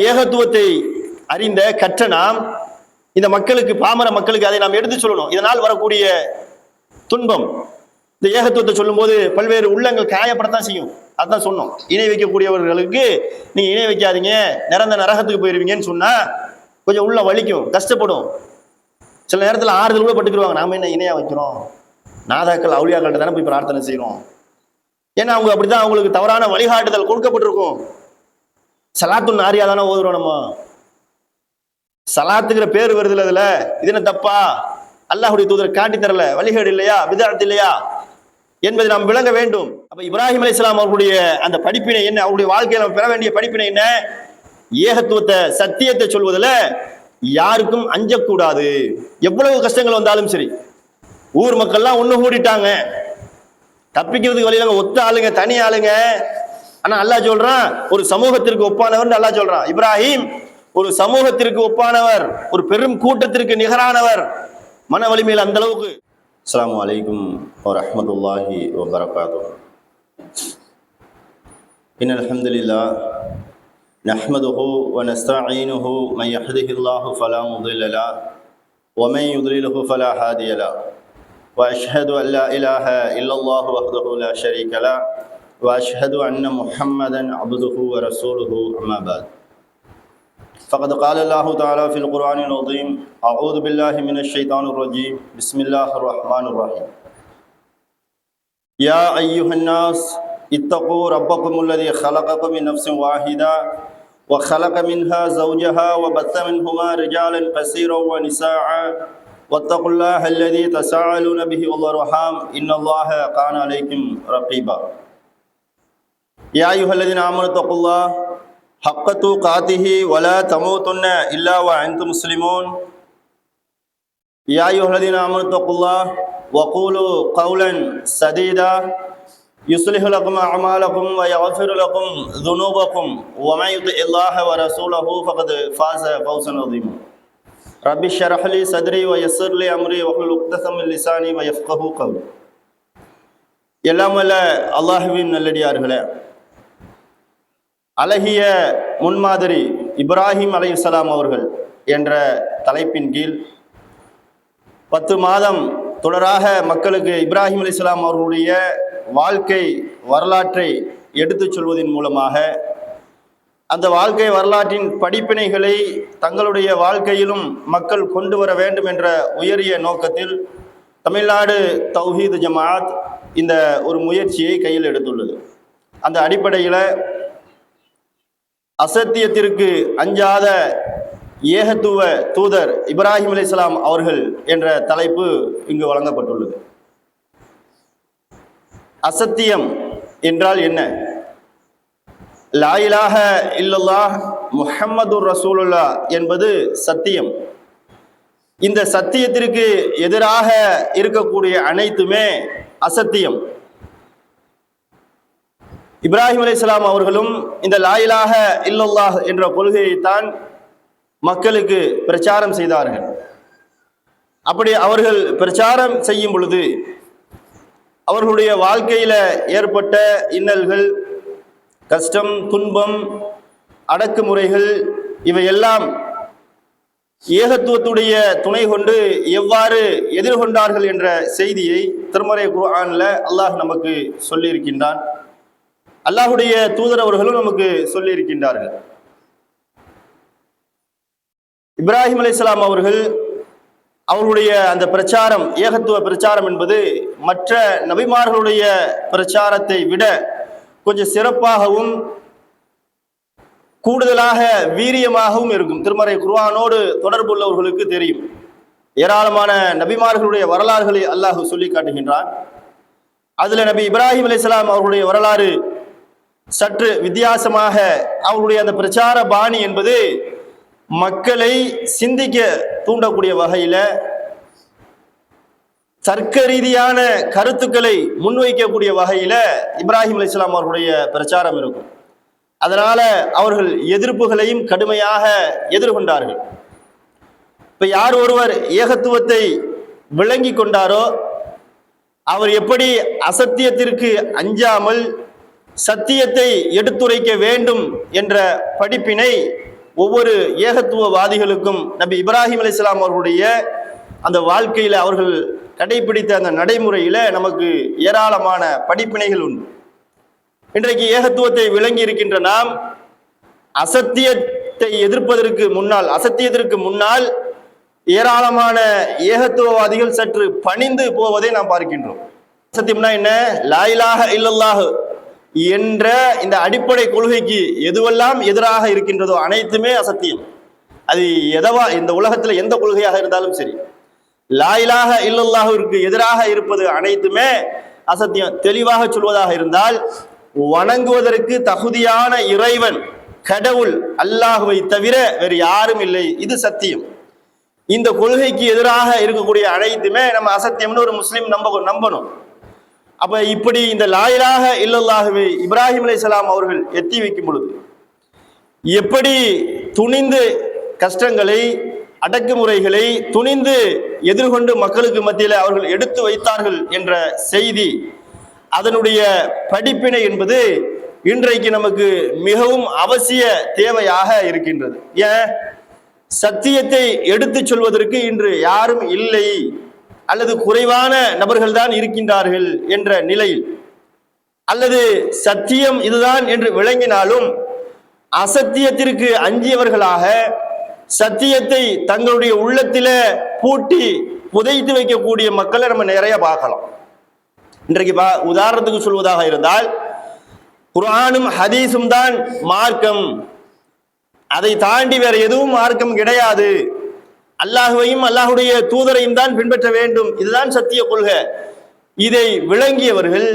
ஏகத்துவத்தை அறிந்த கற்ற நாம் இந்த மக்களுக்கு, பாமர மக்களுக்கு அதை நாம் எடுத்து சொல்லணும். இதனால் வரக்கூடிய துன்பம், இந்த ஏகத்துவத்தை சொல்லும் போது பல்வேறு உள்ளங்கள் காயப்படத்தான் செய்யும். அதான் சொன்னோம், இணை வைக்கக்கூடியவர்களுக்கு நீங்க இணை வைக்காதீங்க, நிரந்த நரகத்துக்கு போயிருவீங்கன்னு சொன்னா கொஞ்சம் உள்ள வலிக்கும், கஷ்டப்படும். சில நேரத்தில் ஆறுதல் கூட பட்டுக்குருவாங்க. நாம என்ன இணையா வைக்கிறோம், நாதாக்கள் அவுளியாக்கள்கிட்ட தானே போய் பிரார்த்தனை செய்யறோம். ஏன்னா அவங்க அப்படித்தான், அவங்களுக்கு தவறான வழிகாட்டுதல் கொடுக்கப்பட்டிருக்கும். சலாத்து நாரியா தானே ஓதுறோம் நம்ம, சலாத்துங்கிற பேர் வருதுல, அதுல இது என்ன தப்பா? அல்லாஹுடைய தூதர் காட்டி தரல, வழிகேடு இல்லையா, பிதஅத் இல்லையா என்பதை நாம் விளங்க வேண்டும். அப்ப இப்ராஹிம் அலைஹிஸ்ஸலாம் அவர்களுடைய அந்த படிப்பினை என்ன, அவருடைய வாழ்க்கையில் நம்ம பெற வேண்டிய படிப்பினை என்ன? ஏகத்துவத்தை, சத்தியத்தை சொல்வதில் யாருக்கும் அஞ்சக்கூடாது. எவ்வளவு கஷ்டங்கள் வந்தாலும் சரி. ஊர் மக்கள்லாம் ஒண்ணு கூடிட்டாங்க, தப்பிக்கிறதுக்கு வழியில ஒத்த ஆளுங்க, தனி ஆளுங்க. ஆனா அல்லாஹ் சொல்றான், ஒரு சமூகத்திற்கு ஒப்பானவர். அல்லாஹ் சொல்றான், இப்ராஹிம் ஒரு சமூகத்திற்கு ஒப்பானவர், ஒரு பெரும் கூட்டத்திற்கு நிகரானவர், மன வலிமையில் அந்த அளவுக்கு. அஸ்ஸலாமு அலைக்கும் வரஹ்மத்துல்லாஹி வபரகாத்துஹு. இன்னல் ஹம்துலில்லாஹ் நஹ்மதுஹு வ நஸ்தஈனுஹு மன் யஹ்திஹில்லாஹு ஃபலா முضில்ல லஹு வ மன் யுضللஹு ஃபலா ஹாதிய லஹு வ அஷ்ஹது அன் லா இலாஹா இல்லல்லாஹு வஹ்தஹு லா ஷரீக லஹு வ அஷ்ஹது அன்ன முஹம்மதன் அப்துஹு வ ரசூலுஹு அம்மா பஅத். فقد قال الله تعالى في القرآن العظيم أعوذ بالله من الشيطان الرجيم بسم الله الرحمن الرحيم يا أيها الناس اتقوا ربكم الذي خلقكم من نفس واحدة وخلق منها زوجها وبث منهما رجالا كثيرا ونساء واتقوا الله الذي تساءلون به والأرحام إن الله كان عليكم رقيبا يا أيها الذين آمنوا اتقوا الله حق تقاته ولا تموتن إلا وأنتم مسلمون يا أيها الذين آمنوا اتقوا الله وقولوا قولا سديدا يصلح لكم أعمالكم ويغفر لكم ذنوبكم ومن يطع الله ورسوله فقد فاز فوزا عظيما رب اشرح لي صدري ويسر لي أمري واحلل عقدة من لساني ويفقهوا قولي. எல்லாம் வல்ல அல்லாஹ்வின் நல்லடியார்களே, அழகிய முன்மாதிரி இப்ராஹிம் அலைஹிஸ்ஸலாம் அவர்கள் என்ற தலைப்பின் கீழ் 10 மாதம் தொடராக மக்களுக்கு இப்ராஹிம் அலைஹிஸ்ஸலாம் அவர்களுடைய வாழ்க்கை வரலாற்றை எடுத்துச் சொல்வதன் மூலமாக அந்த வாழ்க்கை வரலாற்றின் படிப்பினைகளை தங்களுடைய வாழ்க்கையிலும் மக்கள் கொண்டு வர வேண்டும் என்ற உயரிய நோக்கத்தில் தமிழ்நாடு தௌஹீத் ஜமாஅத் இந்த ஒரு முயற்சியை கையில் எடுத்துள்ளது. அந்த அடிப்படையில் அசத்தியத்திற்கு அஞ்சாத ஏகத்துவ தூதர் இப்ராஹிம் அலைஹிஸ்ஸலாம் அவர்கள் என்ற தலைப்பு இங்கு வழங்கப்பட்டுள்ளது. அசத்தியம் என்றால் என்ன? லா இலாஹ இல்லல்லாஹ் முஹம்மதுர் ரசூலுல்லாஹ் என்பது சத்தியம். இந்த சத்தியத்திற்கு எதிராக இருக்கக்கூடிய அனைத்துமே அசத்தியம். இப்ராஹிம் அலைஹிஸ்ஸலாம் அவர்களும் இந்த லா இலாஹ இல்லல்லாஹ் என்ற கொள்கையைத்தான் மக்களுக்கு பிரச்சாரம் செய்தார்கள். அப்படி அவர்கள் பிரச்சாரம் செய்யும் பொழுது அவர்களுடைய வாழ்க்கையில ஏற்பட்ட இன்னல்கள், கஷ்டம், துன்பம், அடக்குமுறைகள் இவையெல்லாம் ஏகத்துவத்துடைய துணை கொண்டு எவ்வாறு எதிர்கொண்டார்கள் என்ற செய்தியை திருமறை குர்ஆன்ல அல்லாஹ் நமக்கு சொல்லியிருக்கின்றான். அல்லாஹுடைய தூதர் அவர்களும் நமக்கு சொல்லி இருக்கின்றார்கள். இப்ராஹிம் அலைஹிஸ்ஸலாம் அவர்கள் அவர்களுடைய அந்த பிரச்சாரம், ஏகத்துவ பிரச்சாரம் என்பது மற்ற நபிமார்களுடைய பிரச்சாரத்தை விட கொஞ்சம் சிறப்பாகவும் கூடுதலாக வீரியமாகவும் இருக்கும். திருமறை குர்ஆனோடு தொடர்புள்ளவர்களுக்கு தெரியும். ஏராளமான நபிமார்களுடைய வரலாறுகளை அல்லாஹ் சொல்லி காட்டுகின்றான். அதுல நபி இப்ராஹிம் அலைஹிஸ்ஸலாம் அவர்களுடைய வரலாறு சற்று வித்தியாசமாக, அவருடைய அந்த பிரச்சார பாணி என்பது மக்களை சிந்திக்க தூண்டக்கூடிய வகையில தர்க்க ரீதியான கருத்துக்களை முன்வைக்கக்கூடிய வகையில இப்ராஹிம் அலைஹிஸ்ஸலாம் அவர்களுடைய பிரச்சாரம் இருக்கும். அதனால அவர்கள் எதிர்ப்புகளையும் கடுமையாக எதிர்கொண்டார்கள். இப்ப யார் ஒருவர் ஏகத்துவத்தை விளங்கி கொண்டாரோ அவர் எப்படி அசத்தியத்திற்கு அஞ்சாமல் சத்தியத்தை எடுத்துரைக்க வேண்டும் என்ற படிப்பினை ஒவ்வொரு ஏகத்துவவாதிகளுக்கும் நபி இப்ராஹிம் அலைஹிஸ்ஸலாம் அவர்களுடைய அந்த வாழ்க்கையில அவர்கள் கடைபிடித்த அந்த நடைமுறையில நமக்கு ஏராளமான படிப்பினைகள் உண்டு. இன்றைக்கு ஏகத்துவத்தை விளங்கி இருக்கின்ற நாம் அசத்தியத்தை எதிர்ப்பதற்கு முன்னால், அசத்தியத்திற்கு முன்னால் ஏராளமான ஏகத்துவவாதிகள் சற்று பணிந்து போவதை நாம் பார்க்கின்றோம். அசத்தியம்னா என்ன? லா இலாஹ இல்லல்லாஹ் என்ற இந்த அடிப்படை கொள்கைக்கு எதுவெல்லாம் எதிராக இருக்கின்றதோ அனைத்துமே அசத்தியம். அது இந்த உலகத்துல எந்த கொள்கையாக இருந்தாலும் சரி, லா இலாஹ இல்லல்லாஹுவிற்கு எதிராக இருப்பது அனைத்துமே அசத்தியம். தெளிவாக சொல்வதாக இருந்தால், வணங்குவதற்கு தகுதியான இறைவன் கடவுள் அல்லாஹுவை தவிர வேறு யாரும் இல்லை, இது சத்தியம். இந்த கொள்கைக்கு எதிராக இருக்கக்கூடிய அனைத்துமே நம்ம அசத்தியம்னு ஒரு முஸ்லிம் நம்பணும். அப்ப இப்படி இந்த லா இலாஹ இல்லல்லாஹுவை இப்ராஹிம் அலைஹிஸ்ஸலாம் அவர்கள் எத்தி வைக்கும் பொழுது எப்படி துணிந்து கஷ்டங்களை, அடக்குமுறைகளை துணிந்து எதிர்கொண்டு மக்களுக்கு மத்தியில் அவர்கள் எடுத்து வைத்தார்கள் என்ற செய்தி, அதனுடைய படிப்பினை என்பது இன்றைக்கு நமக்கு மிகவும் அவசிய தேவையாக இருக்கின்றது. ஏன்? சத்தியத்தை எடுத்து சொல்வதற்கு இன்று யாரும் இல்லை அல்லது குறைவான நபர்கள் தான் இருக்கின்றார்கள் என்ற நிலையில், அல்லது சத்தியம் இதுதான் என்று விளங்கினாலும் அசத்தியத்திற்கு அஞ்சியவர்களாக சத்தியத்தை தங்களுடைய உள்ளத்தில பூட்டி புதைத்து வைக்கக்கூடிய மக்களை நம்ம நிறைய பார்க்கலாம். இன்றைக்கு உதாரணத்துக்கு சொல்வதாக இருந்தால், குர்ஆனும் ஹதீஸும் தான் மார்க்கம், அதை தாண்டி வேற எதுவும் மார்க்கம் கிடையாது, அல்லாஹுவையும் அல்லாஹுடைய தூதரையும் தான் பின்பற்ற வேண்டும், இதுதான் சத்திய கொள்கை. இதை விளங்கியவர்கள்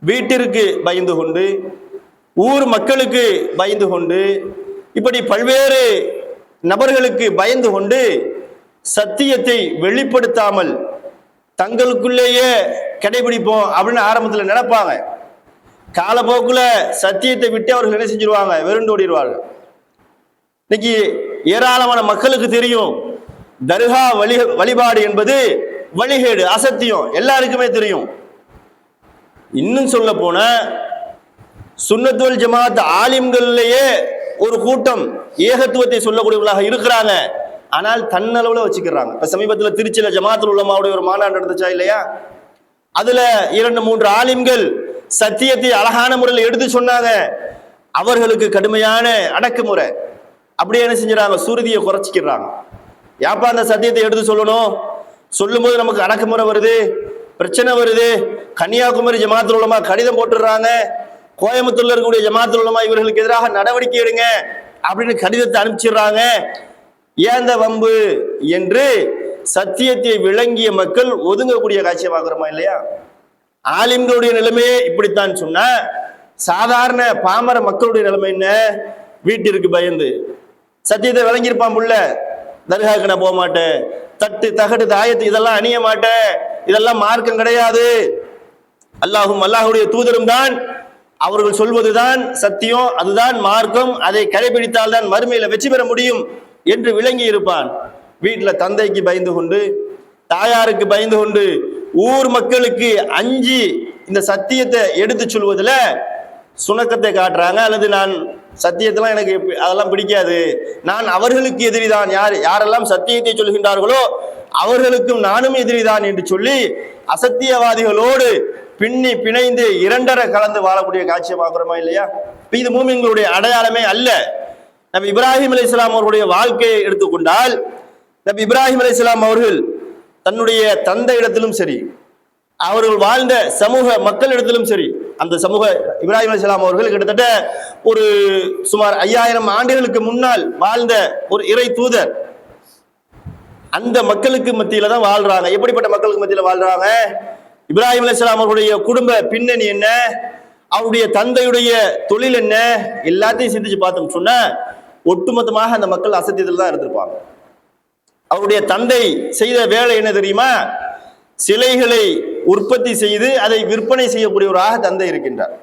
வீட்டிற்கு பயந்து கொண்டு, ஊர் மக்களுக்கு பயந்து கொண்டு, இப்படி பல்வேறு நபர்களுக்கு பயந்து கொண்டு சத்தியத்தை வெளிப்படுத்தாமல் தங்களுக்குள்ளேயே கடைபிடிப்போம் அப்படின்னு ஆரம்பத்தில் நினைப்பாங்க. காலப்போக்குல சத்தியத்தை விட்டு அவர்கள் என்ன செஞ்சிருவாங்க? வெறுண்டோடிடுவார்கள். இன்னைக்கு ஏராளமான மக்களுக்கு தெரியும் தர்கா வழிபாடு என்பது வழிகேடு, அசத்தியம், எல்லாருக்குமே தெரியும். இன்னும் சொல்ல போன சுன்னத்துல் ஜமாத் ஆலிம்களிலேயே ஒரு கூட்டம் ஏகத்துவத்தை சொல்லக்கூடியவர்களாக இருக்கிறாங்க, ஆனால் தன்னளவுல வச்சுக்கிறாங்க. இப்ப சமீபத்தில் திருச்சியில ஜமாத்துல் உலமாவுடைய ஒரு மாநாடு நடந்துச்சா இல்லையா? அதுல 2-3 ஆலிம்கள் சத்தியத்தை அழகான முறையில் எடுத்து சொன்னாங்க. அவர்களுக்கு கடுமையான அடக்குமுறை. அப்படியே என்ன செஞ்சுறாங்க? சுருதியை குறைச்சிக்கிறாங்க. யாப்பா அந்த சத்தியத்தை எடுத்து சொல்லணும், சொல்லும் போது நமக்கு அடக்குமுறை வருது, பிரச்சனை வருது. கன்னியாகுமரி ஜமாத்துல் உலமா கடிதம் போட்டுடுறாங்க, கோயம்புத்தூர்ல இருக்கக்கூடிய ஜமாத்துல் உலமா இவர்களுக்கு எதிராக நடவடிக்கை எடுங்க அப்படின்னு கடிதத்தை அனுப்பிச்சிடுறாங்க. ஏந்த வம்பு என்று சத்தியத்தை விளங்கிய மக்கள் ஒதுங்கக்கூடிய காட்சியை பார்க்கிறோமா இல்லையா? ஆலிம்களுடைய நிலைமையே இப்படித்தான் சொன்னா, சாதாரண பாமர மக்களுடைய நிலைமை என்ன? வீட்டிற்கு பயந்து சத்தியத்தை விளங்கியிருப்பான் புள்ள, தர்காவுக்கு நான் போக மாட்டேன், தட்டு தகடு தாயத்து இதெல்லாம் அணிய மாட்டேன், இதெல்லாம் மார்க்கம் கிடையாது, அல்லாஹும் அல்லாஹுடைய தூதரும் தான், அவர்கள் சொல்வதுதான் சத்தியம், அதுதான் மார்க்கம், அதை கடைபிடித்தால் தான் மறுமையில வெற்றி பெற முடியும் என்று விளங்கி இருப்பான். வீட்டுல தந்தைக்கு பயந்து கொண்டு, தாயாருக்கு பயந்து கொண்டு, ஊர் மக்களுக்கு அஞ்சி இந்த சத்தியத்தை எடுத்து சொல்வதில் சுணக்கத்தை காட்டுறாங்க. அல்லது நான் சத்தியத்தெல்லாம் எனக்கு அதெல்லாம் பிடிக்காது, நான் அவர்களுக்கு எதிரிதான், யாரெல்லாம் சத்தியத்தை சொல்கின்றார்களோ அவர்களுக்கும் நானும் எதிரிதான் என்று சொல்லி அசத்தியவாதிகளோடு பின்னி பிணைந்து இரண்டரை கலந்து வாழக்கூடிய காட்சியை பார்க்கிறோமா இல்லையா? இது மூமின்களுடைய அடையாளமே அல்ல. நபி இப்ராஹிம் அலைஹிஸ்ஸலாம் அவர்களுடைய வாழ்க்கையை எடுத்துக்கொண்டால், நபி இப்ராஹிம் அலைஹிஸ்ஸலாம் அவர்கள் தன்னுடைய தந்தை இடத்திலும் சரி, அவர்கள் வாழ்ந்த சமூக மக்களிடத்திலும் சரி, அந்த சமூக இப்ராஹிம் அலைஹிஸ்ஸலாம் அவர்கள் கிட்டத்தட்ட ஒரு சுமார் 5000 ஆண்டுகளுக்கு முன்னால் வாழ்ந்த ஒரு இறை தூதர். அந்த மக்களுக்கு மத்தியில தான் வாழ்றாங்க. எப்படிப்பட்ட மக்களுக்கு மத்தியில வாழ்றாங்க? இப்ராஹிம் அலைஹிஸ்ஸலாம் அவர்களுடைய குடும்ப பின்னணி என்ன, அவருடைய தந்தையுடைய தொழில் என்ன, எல்லாத்தையும் சிந்திச்சு பார்த்தோம் சொன்னா ஒட்டுமொத்தமாக அந்த மக்கள் அசத்தியத்தில் தான் இருந்திருப்பாங்க. அவருடைய தந்தை செய்த வேலை என்ன தெரியுமா? சிலைகளை உற்பத்தி செய்து அதை விற்பனை செய்யக்கூடியவராக தந்தை இருக்கின்றார்.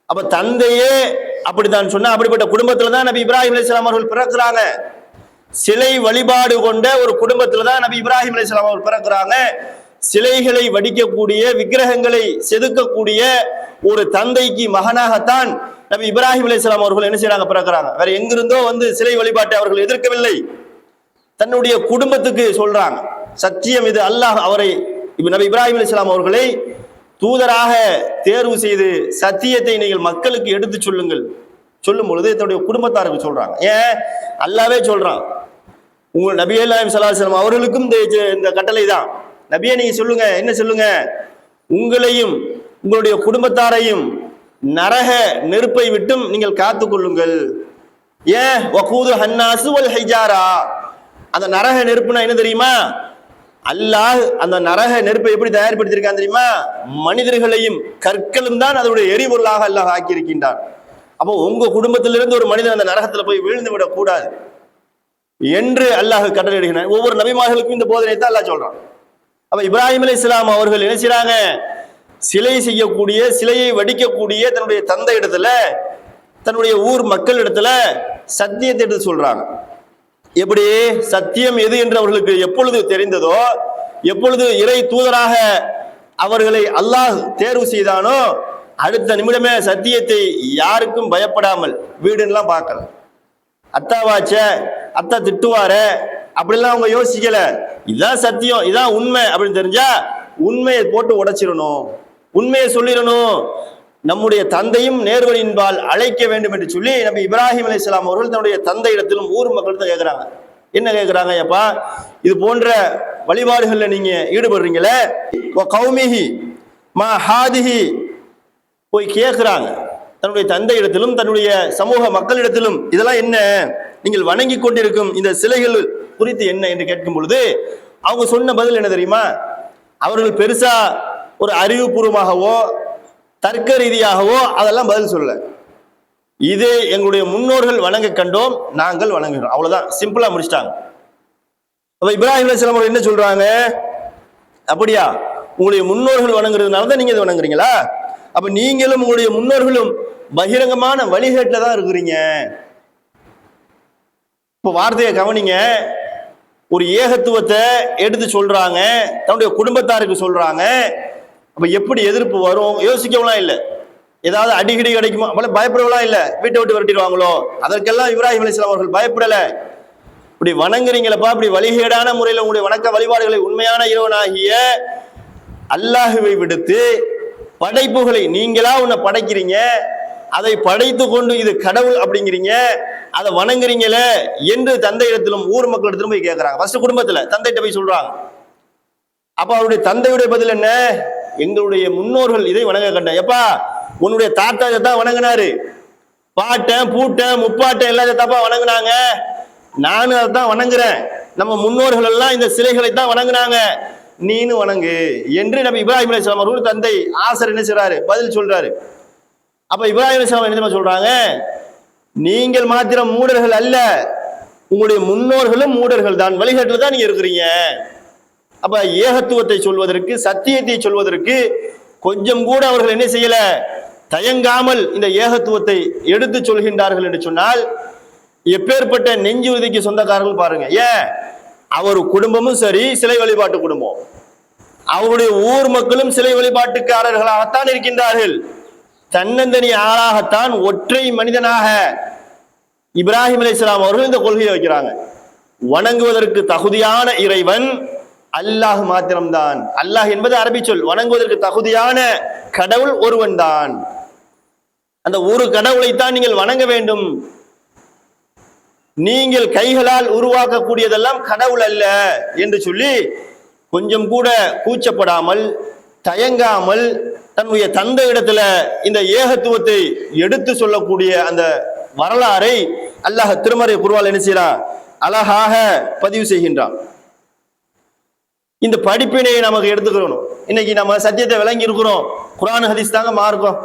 அப்ப தந்தையே அப்படித்தான் சொன்னா, அப்படிப்பட்ட குடும்பத்துல தான் நபி இப்ராஹிம் அலைஹிஸ்ஸலாம் அவர்கள் பிறக்கிறாங்க. சிலை வழிபாடு கொண்ட ஒரு குடும்பத்துல தான் நபி இப்ராஹிம் அலைஹிஸ்ஸலாம் அவர்கள் பிறக்கிறாங்க. சிலைகளை வடிக்கக்கூடிய, விக்கிரகங்களை செதுக்கக்கூடிய ஒரு தந்தைக்கு மகனாகத்தான் நபி இப்ராஹிம் அலைஹிஸ்ஸலாம் அவர்கள் என்ன செய்யறாங்க, பிறக்கிறாங்க. வேற எங்கிருந்தோ வந்து சிலை வழிபாட்டை அவர்கள் எதிர்க்கவில்லை, தன்னுடைய குடும்பத்துக்கு சொல்றாங்க. சத்தியம் இது, அல்லாஹ் அவரை நபி இப்ராஹிம் அலைஹிஸ்ஸலாம் அவர்களை தூதராக தேர்வு செய்து சத்தியத்தை நீங்கள் மக்களுக்கு எடுத்து சொல்லுங்கள். சொல்லும் பொழுது தன்னுடைய குடும்பத்தாருக்கு சொல்றாங்க. ஏன் அல்லாவே சொல்றான், உங்கள் நபி ஸல்லல்லாஹு அலைஹி வஸல்லம் அவர்களுக்கும் இந்த கட்டளை தான். நபியே நீங்க சொல்லுங்க, என்ன சொல்லுங்க, உங்களையும் உங்களுடைய குடும்பத்தாரையும் நரக நெருப்பை விட்டும் நீங்கள் காத்து கொள்ளுங்கள். ஏன் வகூது ஹன்னாசு வல் ஹிஜாரா, அந்த நரக நெருப்புனா என்ன தெரியுமா, அல்லாஹ் அந்த நரக நெருப்பை எப்படி தயார்படுத்தியிருக்கான் தெரியுமா, மனிதர்களையும் கற்களும் தான் அதனுடைய எரிபொருளாக அல்லாஹ் ஆக்கியிருக்கின்றான். அப்போ உங்க குடும்பத்திலிருந்து ஒரு மனிதன் அந்த நரகத்துல போய் வீழ்ந்து விடக் கூடாது என்று அல்லாஹ் கட்டளையிடுகிறான். ஒவ்வொரு நபிமார்களுக்கும் இந்த போதனை தான் அல்லாஹ் சொல்றான். அப்ப இப்ராஹிம் அலைஹிஸ்ஸலாம் அவர்கள் என்ன செய்றாங்க, சிலை செய்யக்கூடிய, சிலையை வடிக்கக்கூடிய தன்னுடைய தந்தை இடத்துல, தன்னுடைய ஊர் மக்கள் இடத்துல சத்தியத்தை எடுத்து சொல்றாங்க. எப்படி சத்தியம் எது என்று அவர்களுக்கு எப்பொழுது தெரிந்ததோ, எப்பொழுது இறை தூதராக அவர்களை அல்லாஹ் தேர்வு செய்தானோ, அடுத்த நிமிடமே சத்தியத்தை யாருக்கும் பயப்படாமல், வீடுலாம் பார்க்கல, அத்தாவாச்ச அத்தா திட்டுவார அப்படிலாம் அவங்க யோசிக்கல. இதான் சத்தியம், இதான் உண்மை அப்படின்னு தெரிஞ்சா உண்மையை போட்டு உடைச்சிடணும், உண்மையை சொல்லிடணும், நம்முடைய தந்தையும் நேர்வழியின்பால் அழைக்க வேண்டும் என்று சொல்லி நபி இப்ராஹிம் அலைஹிஸ்ஸலாம் அவர்கள் தன்னுடைய தந்தை இடத்திலும் ஊர் மக்களிடம் கேட்கிறாங்க. என்ன கேட்கிறாங்க, அப்பா இது போன்ற வழிபாடுகள்ல நீங்க ஈடுபடுறீங்களே, கௌமிஹி மா ஹாதிஹி, போய் கேட்கிறாங்க தன்னுடைய தந்தை இடத்திலும் தன்னுடைய சமூக மக்களிடத்திலும், இதெல்லாம் என்ன, நீங்கள் வணங்கி கொண்டிருக்கும் இந்த சிலைகள் குறித்து என்ன என்று கேட்கும் பொழுது அவங்க சொன்ன பதில் என்ன தெரியுமா, அவர்கள் பெருசா ஒரு அறிவுபூர்வமாகவோ தர்க்க ரீதியாகவோ அதெல்லாம் பதில் சொல்லல, இது எங்களுடைய முன்னோர்கள் வணங்க கண்டோம், நாங்கள் வணங்குகிறோம், அவ்வளவுதான், சிம்பிளா முடிச்சிட்டாங்க. அப்ப இப்ராஹிம் அலைஹிஸ்ஸலாம் அவர்கள் என்ன சொல்றாங்க, அப்படியா உங்களுடைய முன்னோர்கள் வணங்குறதுனால தான் நீங்க இதை வணங்குறீங்களா, அப்ப நீங்களும் உங்களுடைய முன்னோர்களும் பகிரங்கமான வழிகேட்டில தான் இருக்கிறீங்க. இப்ப வார்த்தையை கவனிங்க, ஒரு ஏகத்துவத்தை எடுத்து சொல்றாங்க, தன்னுடைய குடும்பத்தாருக்கு சொல்றாங்க. அப்ப எப்படி எதிர்ப்பு வரும் யோசிக்கலாம் இல்லை, ஏதாவது அடிக்கடி கிடைக்குமா, பயப்படலாம் இல்லை, வீட்டை விட்டு விரட்டிடுவாங்களோ, அதற்கெல்லாம் இப்ராஹிம் அலைஹிஸ்ஸலாம் அவர்கள் பயப்படல. இப்படி வணங்குறீங்களப்பா, இப்படி வழிகேடான முறையில் உங்களுடைய வணக்க வழிபாடுகளை உண்மையான இறைவனாகிய அல்லாஹுவை விடுத்து படைப்புகளை நீங்களா உன்னை படைக்கிறீங்க, அதை படைத்து கொண்டு இது கடவுள் அப்படிங்கிறீங்க, அதை வணங்குறீங்களே என்று தந்தை இடத்திலும் ஊர் மக்களிடத்திலும் போய் கேட்கிறாங்க. ஃபர்ஸ்ட் குடும்பத்துல தந்தைகிட்ட போய் சொல்றாங்க. அப்ப அவருடைய தந்தையுடைய பதில் என்ன, எங்களுடைய முன்னோர்கள் இதை வணங்க கண்டேன். எப்பா உன்னுடைய தாத்தா தான் வணங்கினாரு, பாட்டன் பூட்டன் முப்பாட்டன் எல்லாத்தையும் தப்பா வணங்குனாங்க, நானும் அதை தான் வணங்குறேன், நம்ம முன்னோர்கள் எல்லாம் இந்த சிலைகளை தான் வணங்குனாங்க, நீனு வணங்கு என்று நபி இப்ராஹிம் அலைஹிஸ்ஸலாம் அவர்கள் தந்தை ஆசர் என்ன செய்றாரு, பதில் சொல்றாரு. அப்ப இப்ராஹிம் அலைஹிஸ்ஸலாம் என்ன சொல்றாங்க, நீங்கள் மாத்திரம் மூடர்கள் அல்ல, உங்களுடைய முன்னோர்களும் மூடர்கள் தான், வழிகாட்டில் தான் நீங்க இருக்கிறீங்க. அப்ப ஏகத்துவத்தை சொல்வதற்கு, சத்தியத்தை சொல்வதற்கு கொஞ்சம் கூட அவர்கள் என்ன செய்யல, தயங்காமல் இந்த ஏகத்துவத்தை எடுத்து சொல்கின்றார்கள் என்று சொன்னால் எப்பேற்பட்ட நெஞ்சு உறுதிக்கு சொந்தக்காரர்கள் பாருங்க. ஏன் அவர் குடும்பமும் சரி சிலை வழிபாட்டு குடும்பம், அவருடைய ஊர் மக்களும் சிலை வழிபாட்டுக்காரர்களாகத்தான் இருக்கின்றார்கள். தன்னந்தனி ஆளாகத்தான், ஒற்றை மனிதனாக இப்ராஹிம் அலைஹிஸ்ஸலாம் அவர்கள் இந்த கொள்கையை வைக்கிறாங்க. வணங்குவதற்கு தகுதியான இறைவன் அல்லாஹ் மாத்திரம்தான். அல்லாஹ் என்பது அரபி சொல், வணங்குவதற்கு தகுதியான கடவுள் ஒருவன் தான். அந்த ஒரு கடவுளைத்தான் நீங்கள் வணங்க வேண்டும். நீங்கள் கைகளால் உருவாக்கக்கூடியதெல்லாம் கடவுள் அல்ல என்று சொல்லி கொஞ்சம் கூட கூச்சப்படாமல் தயங்காமல் தன்னுடைய தந்தை இடத்துல இந்த ஏகத்துவத்தை எடுத்து சொல்லக்கூடிய அந்த வரலாறை அல்லாஹ் திருமறை குர்ஆனில் என்ன செய்றான், அழகாக பதிவு செய்கின்றான். இந்த படிப்பினை நமக்கு எடுத்துக்கிறோம். இன்னைக்கு நம்ம சத்தியத்தை விளங்கி இருக்கிறோம், குர்ஆன் ஹதீஸ் தாங்க மார்க்கம்.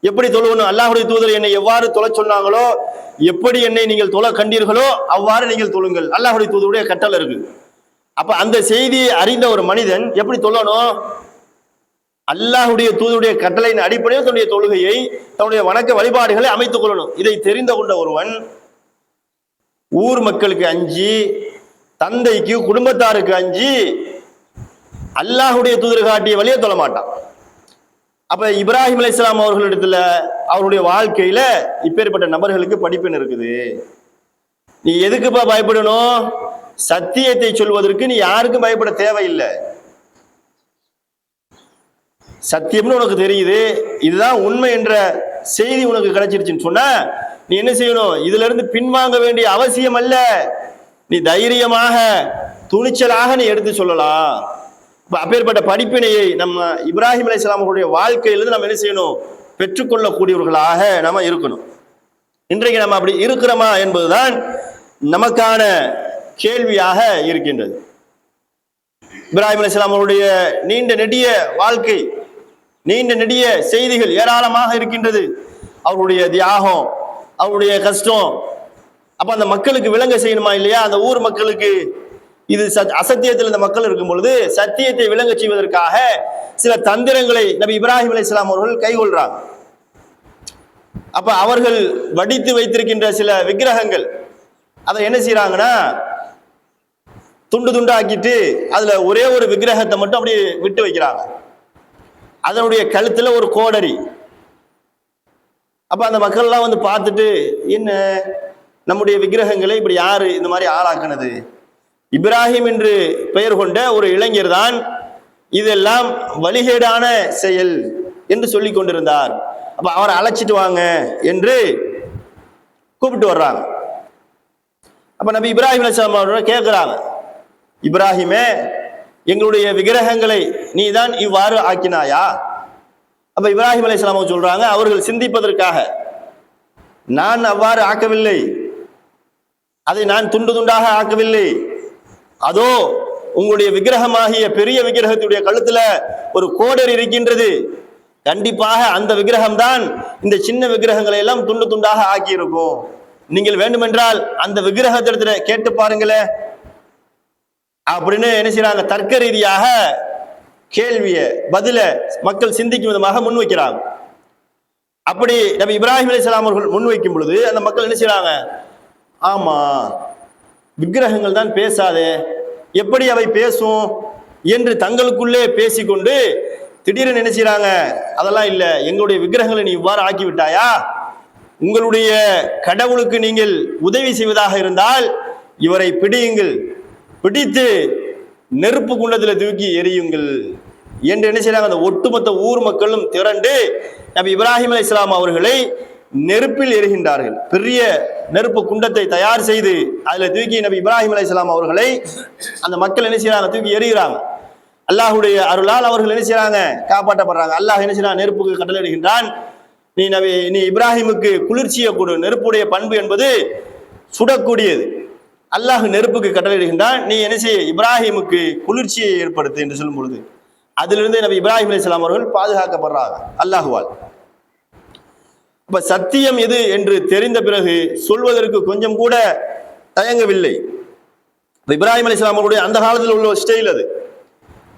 எப்படி தொழுகணும், அல்லாஹ்வுடைய தூதர் என்னை எவ்வாறு தொழ சொன்னாங்களோ, எப்படி என்னை நீங்கள் தொழ கண்டீர்களோ அவ்வாறு நீங்கள் தொழுங்கள், அல்லாஹ்வுடைய தூதருடைய கட்டளை இருக்கு. அப்ப அந்த செய்தியை அறிந்த ஒரு மனிதன் எப்படி தொழணும், அல்லாஹ்வுடைய தூதருடைய கட்டளையின் அடிப்படையில் தன்னுடைய தொழுகையை, தன்னுடைய வணக்க வழிபாடுகளை அமைத்துக் கொள்ளணும். இதை தெரிந்து கொண்ட ஒருவன் ஊர் மக்களுக்கு அஞ்சி, தந்தைக்கு குடும்பத்தாருக்கு அஞ்சி அல்லாஹ்வுடைய தூதர் காட்டிய வழியை தொழ மாட்டான். அப்ப இப்ராஹிம் அலைஹிஸ்ஸலாம் அவர்களிடத்துல அவருடைய வாழ்க்கையில இப்பேற்பட்ட நபர்களுக்கு படிப்பின் இருக்குது. நீ எதுக்குப்பா பயப்படணும்? சத்தியத்தை சொல்வதற்கு நீ யாருக்கும் பயப்பட தேவையில்லை. சத்தியம்னு உனக்கு தெரியுது, இதுதான் உண்மை என்ற செய்தி உனக்கு கிடைச்சிருச்சுன்னு சொன்னா நீ என்ன செய்யணும்? இதுல இருந்து பின்வாங்க வேண்டிய அவசியம் அல்ல. நீ தைரியமாக துணிச்சலாக நீ எடுத்து சொல்லலாம். அப்பேற்பட்ட படிப்பினையை நம்ம இப்ராஹிம் அலைஹிஸ்ஸலாம் அவருடைய வாழ்க்கையிலிருந்து நம்ம என்ன செய்யணும்? பெற்றுக்கொள்ளக்கூடியவர்களாக நம்ம இருக்கணும். இன்றைக்கு நம்ம அப்படி இருக்கிறோமா என்பதுதான் நமக்கான கேள்வியாக இருக்கின்றது. இப்ராஹிம் அலைஹிஸ்ஸலாம் அவருடைய நீண்ட நெடிய வாழ்க்கை, நீண்ட நெடிய செய்திகள் ஏராளமாக இருக்கின்றது. அவருடைய தியாகம், அவருடைய கஷ்டம், அப்ப அந்த மக்களுக்கு விளங்க செய்யணுமா இல்லையா? அந்த ஊர் மக்களுக்கு இது அசத்தியத்தில் இந்த மக்கள் இருக்கும் பொழுது சத்தியத்தை விளங்க செய்வதற்காக சில தந்திரங்களை நபி இப்ராஹிம் அலைஹிஸ்ஸலாம் அவர்கள் கைகொள்றாங்க. அப்ப அவர்கள் வடித்து வைத்திருக்கின்ற சில விக்கிரகங்கள் அதை என்ன செய்யறாங்கன்னா துண்டு துண்டாக்கிட்டு அதுல ஒரே ஒரு விக்கிரகத்தை மட்டும் அப்படி விட்டு வைக்கிறாங்க. அதனுடைய கழுத்துல ஒரு கோடரி. அப்ப அந்த மக்கள் எல்லாம் வந்து பார்த்துட்டு, என்ன நம்முடைய விக்கிரகங்களை இப்படி யாரு இந்த மாதிரி ஆளாக்குனது? இப்ராஹிம் என்று பெயர் கொண்ட ஒரு இளைஞர் தான் இதெல்லாம் வழிகேடான செயல் என்று சொல்லி கொண்டிருந்தார். அப்ப அவரை அழைச்சிட்டு வாங்க என்று கூப்பிட்டு வர்றாங்க. அப்ப நபி இப்ராஹிம் அலைஹிஸ்ஸலாம் அவர்கள் கேட்கிறாங்க, இப்ராஹிமே, எங்களுடைய விக்கிரகங்களை நீ தான் இவ்வாறு ஆக்கினாயா? அப்ப இப்ராஹிம் அலைஹிஸ்ஸலாம் சொல்றாங்க, அவர்கள் சிந்திப்பதற்காக, நான் அவ்வாறு ஆக்கவில்லை, அதை நான் துண்டு துண்டாக ஆக்கவில்லை. அதோ உங்களுடைய விக்கிரகமாகிய பெரிய விக்கிரகத்துடைய கழுத்துல ஒரு கோடரி இருக்கின்றது, கண்டிப்பாக அந்த விக்கிரகம் தான் இந்த சின்ன விக்கிரகங்களை எல்லாம் துண்டு துண்டாக ஆக்கி இருக்கும். நீங்கள் வேண்டுமென்றால் அந்த விக்கிரகத்திடத்துல கேட்டு பாருங்களே அப்படின்னு என்ன செய்யறாங்க? தர்க்க ரீதியாக கேள்விய பதில மக்கள் சிந்திக்கும் விதமாக முன்வைக்கிறாங்க. அப்படி நபி இப்ராஹிம் அலைஹிஸ்ஸலாம் அவர்கள் முன்வைக்கும் பொழுது அந்த மக்கள் என்ன செய்யறாங்க? ஆமா, விக்கிரகங்கள் தான் பேசாதே, எப்படி அவை பேசும் என்று தங்களுக்குள்ளே பேசிக்கொண்டு திடீரென என்ன செய்யறாங்க? அதெல்லாம் இல்லை, எங்களுடைய விக்கிரகங்களை நீ இவ்வாறு ஆக்கி விட்டாயா? உங்களுடைய கடவுளுக்கு நீங்கள் உதவி செய்வதாக இருந்தால் இவரை பிடியுங்கள், பிடித்து நெருப்பு குண்டத்தில் தூக்கி எரியுங்கள் என்று என்ன செய்யறாங்க? அந்த ஒட்டுமொத்த ஊர் மக்களும் திரண்டு நபி இப்ராஹிம் அலைஹிஸ்ஸலாம் அவர்களை நெருப்பில் எரிகின்றார்கள். பெரிய நெருப்பு குண்டத்தை தயார் செய்து அதுல தூக்கி நபி இப்ராஹிம் அலைஹிஸ்ஸலாம் அவர்களை அந்த மக்கள் என்ன செய்யறாங்க? தூக்கி எரிகிறாங்க. அல்லாஹுடைய அருளால் அவர்கள் என்ன செய்யறாங்க? காப்பாற்றப்படுறாங்க. அல்லாஹ் என்ன செய்யறான்? நெருப்புக்கு கட்டளையிடுகின்றான், நீ இப்ராஹிமுக்கு குளிர்ச்சியை கொடு. நெருப்புடைய பண்பு என்பது சுடக்கூடியது. அல்லாஹ் நெருப்புக்கு கட்டளையிடுகின்றான், நீ என்ன செய்ய? இப்ராஹிமுக்கு குளிர்ச்சியை ஏற்படுத்து என்று சொல்லும் பொழுது அதிலிருந்து நபி இப்ராஹிம் அலைஹிஸ்ஸலாம் அவர்கள் பாதுகாக்கப்படுறாங்க அல்லாஹுவால். அப்ப சத்தியம் எது என்று தெரிந்த பிறகு சொல்வதற்கு கொஞ்சம் கூட தயங்கவில்லை. இப்ராஹிம் அலைஹிஸ்ஸலாம் அவருடைய அந்த காலத்தில் உள்ள ஸ்டைல் அது.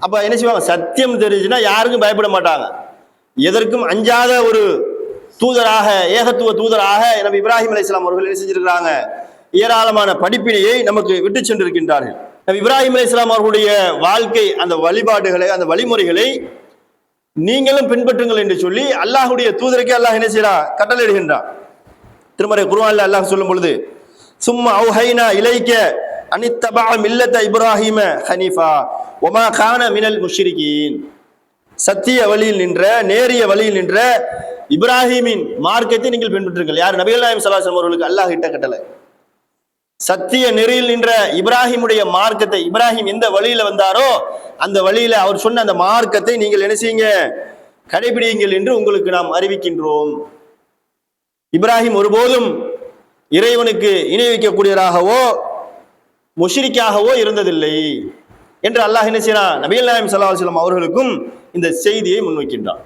அப்ப என்ன செய்வாங்க? சத்தியம் தெரிஞ்சுன்னா யாருக்கும் பயப்பட மாட்டாங்க. எதற்கும் அஞ்சாத ஒரு தூதராக, ஏகத்துவ தூதராக நபி இப்ராஹிம் அலைஹிஸ்ஸலாம் அவர்கள் என்ன செஞ்சிருக்கிறாங்க? ஏராளமான படிப்பினையை நமக்கு விட்டு சென்றிருக்கின்றார்கள். நபி இப்ராஹிம் அலைஹிஸ்ஸலாம் அவர்களுடைய வாழ்க்கை, அந்த வழிபாடுகளை, அந்த வழிமுறைகளை நீங்களும் பின்பற்றுங்கள் என்று சொல்லி அல்லாஹுடைய தூதருக்கு அல்லாஹ் என்ன செய்யறான்? கட்டளையிடுகின்றான். திருமறை குர்ஆன்ல அல்லாஹ் சொல்லும் பொழுது, சும்மா அவ்ஹைனா இலைக்க அனித்தபா மில்லத்த இப்ராஹிம ஹனீஃபா வமா கான மினல் முஷ்ரிகீன். சத்திய வழியில் நின்ற, நேரிய வழியில் நின்ற இப்ராஹிமின் மார்க்கத்தை நீங்கள் பின்பற்றுங்கள். யார்? நபிகள் நாயகம் ஸல்லல்லாஹு அலைஹி வஸல்லம் அவர்களுக்கு அல்லாஹ் இட்ட கட்டளை. சத்திய நெறியில் நின்ற இப்ராஹிமுடைய மார்க்கத்தை, இப்ராஹிம் எந்த வழியில வந்தாரோ அந்த வழியில அவர் சொன்ன அந்த மார்க்கத்தை நீங்கள் என்ன செய்யுங்க? கடைபிடியுங்கள் என்று உங்களுக்கு நாம் அறிவிக்கின்றோம். இப்ராஹிம் ஒருபோதும் இறைவனுக்கு இணை வைக்கக்கூடியவராகவோ முஷ்ரிக்காகவோ இருந்ததில்லை என்று அல்லாஹ் என்ன செய்யறான்? நபிகள் நாயகம் ஸல்லல்லாஹு அலைஹி வஸல்லம் அவர்களுக்கும் இந்த செய்தியை முன்வைக்கின்றான்.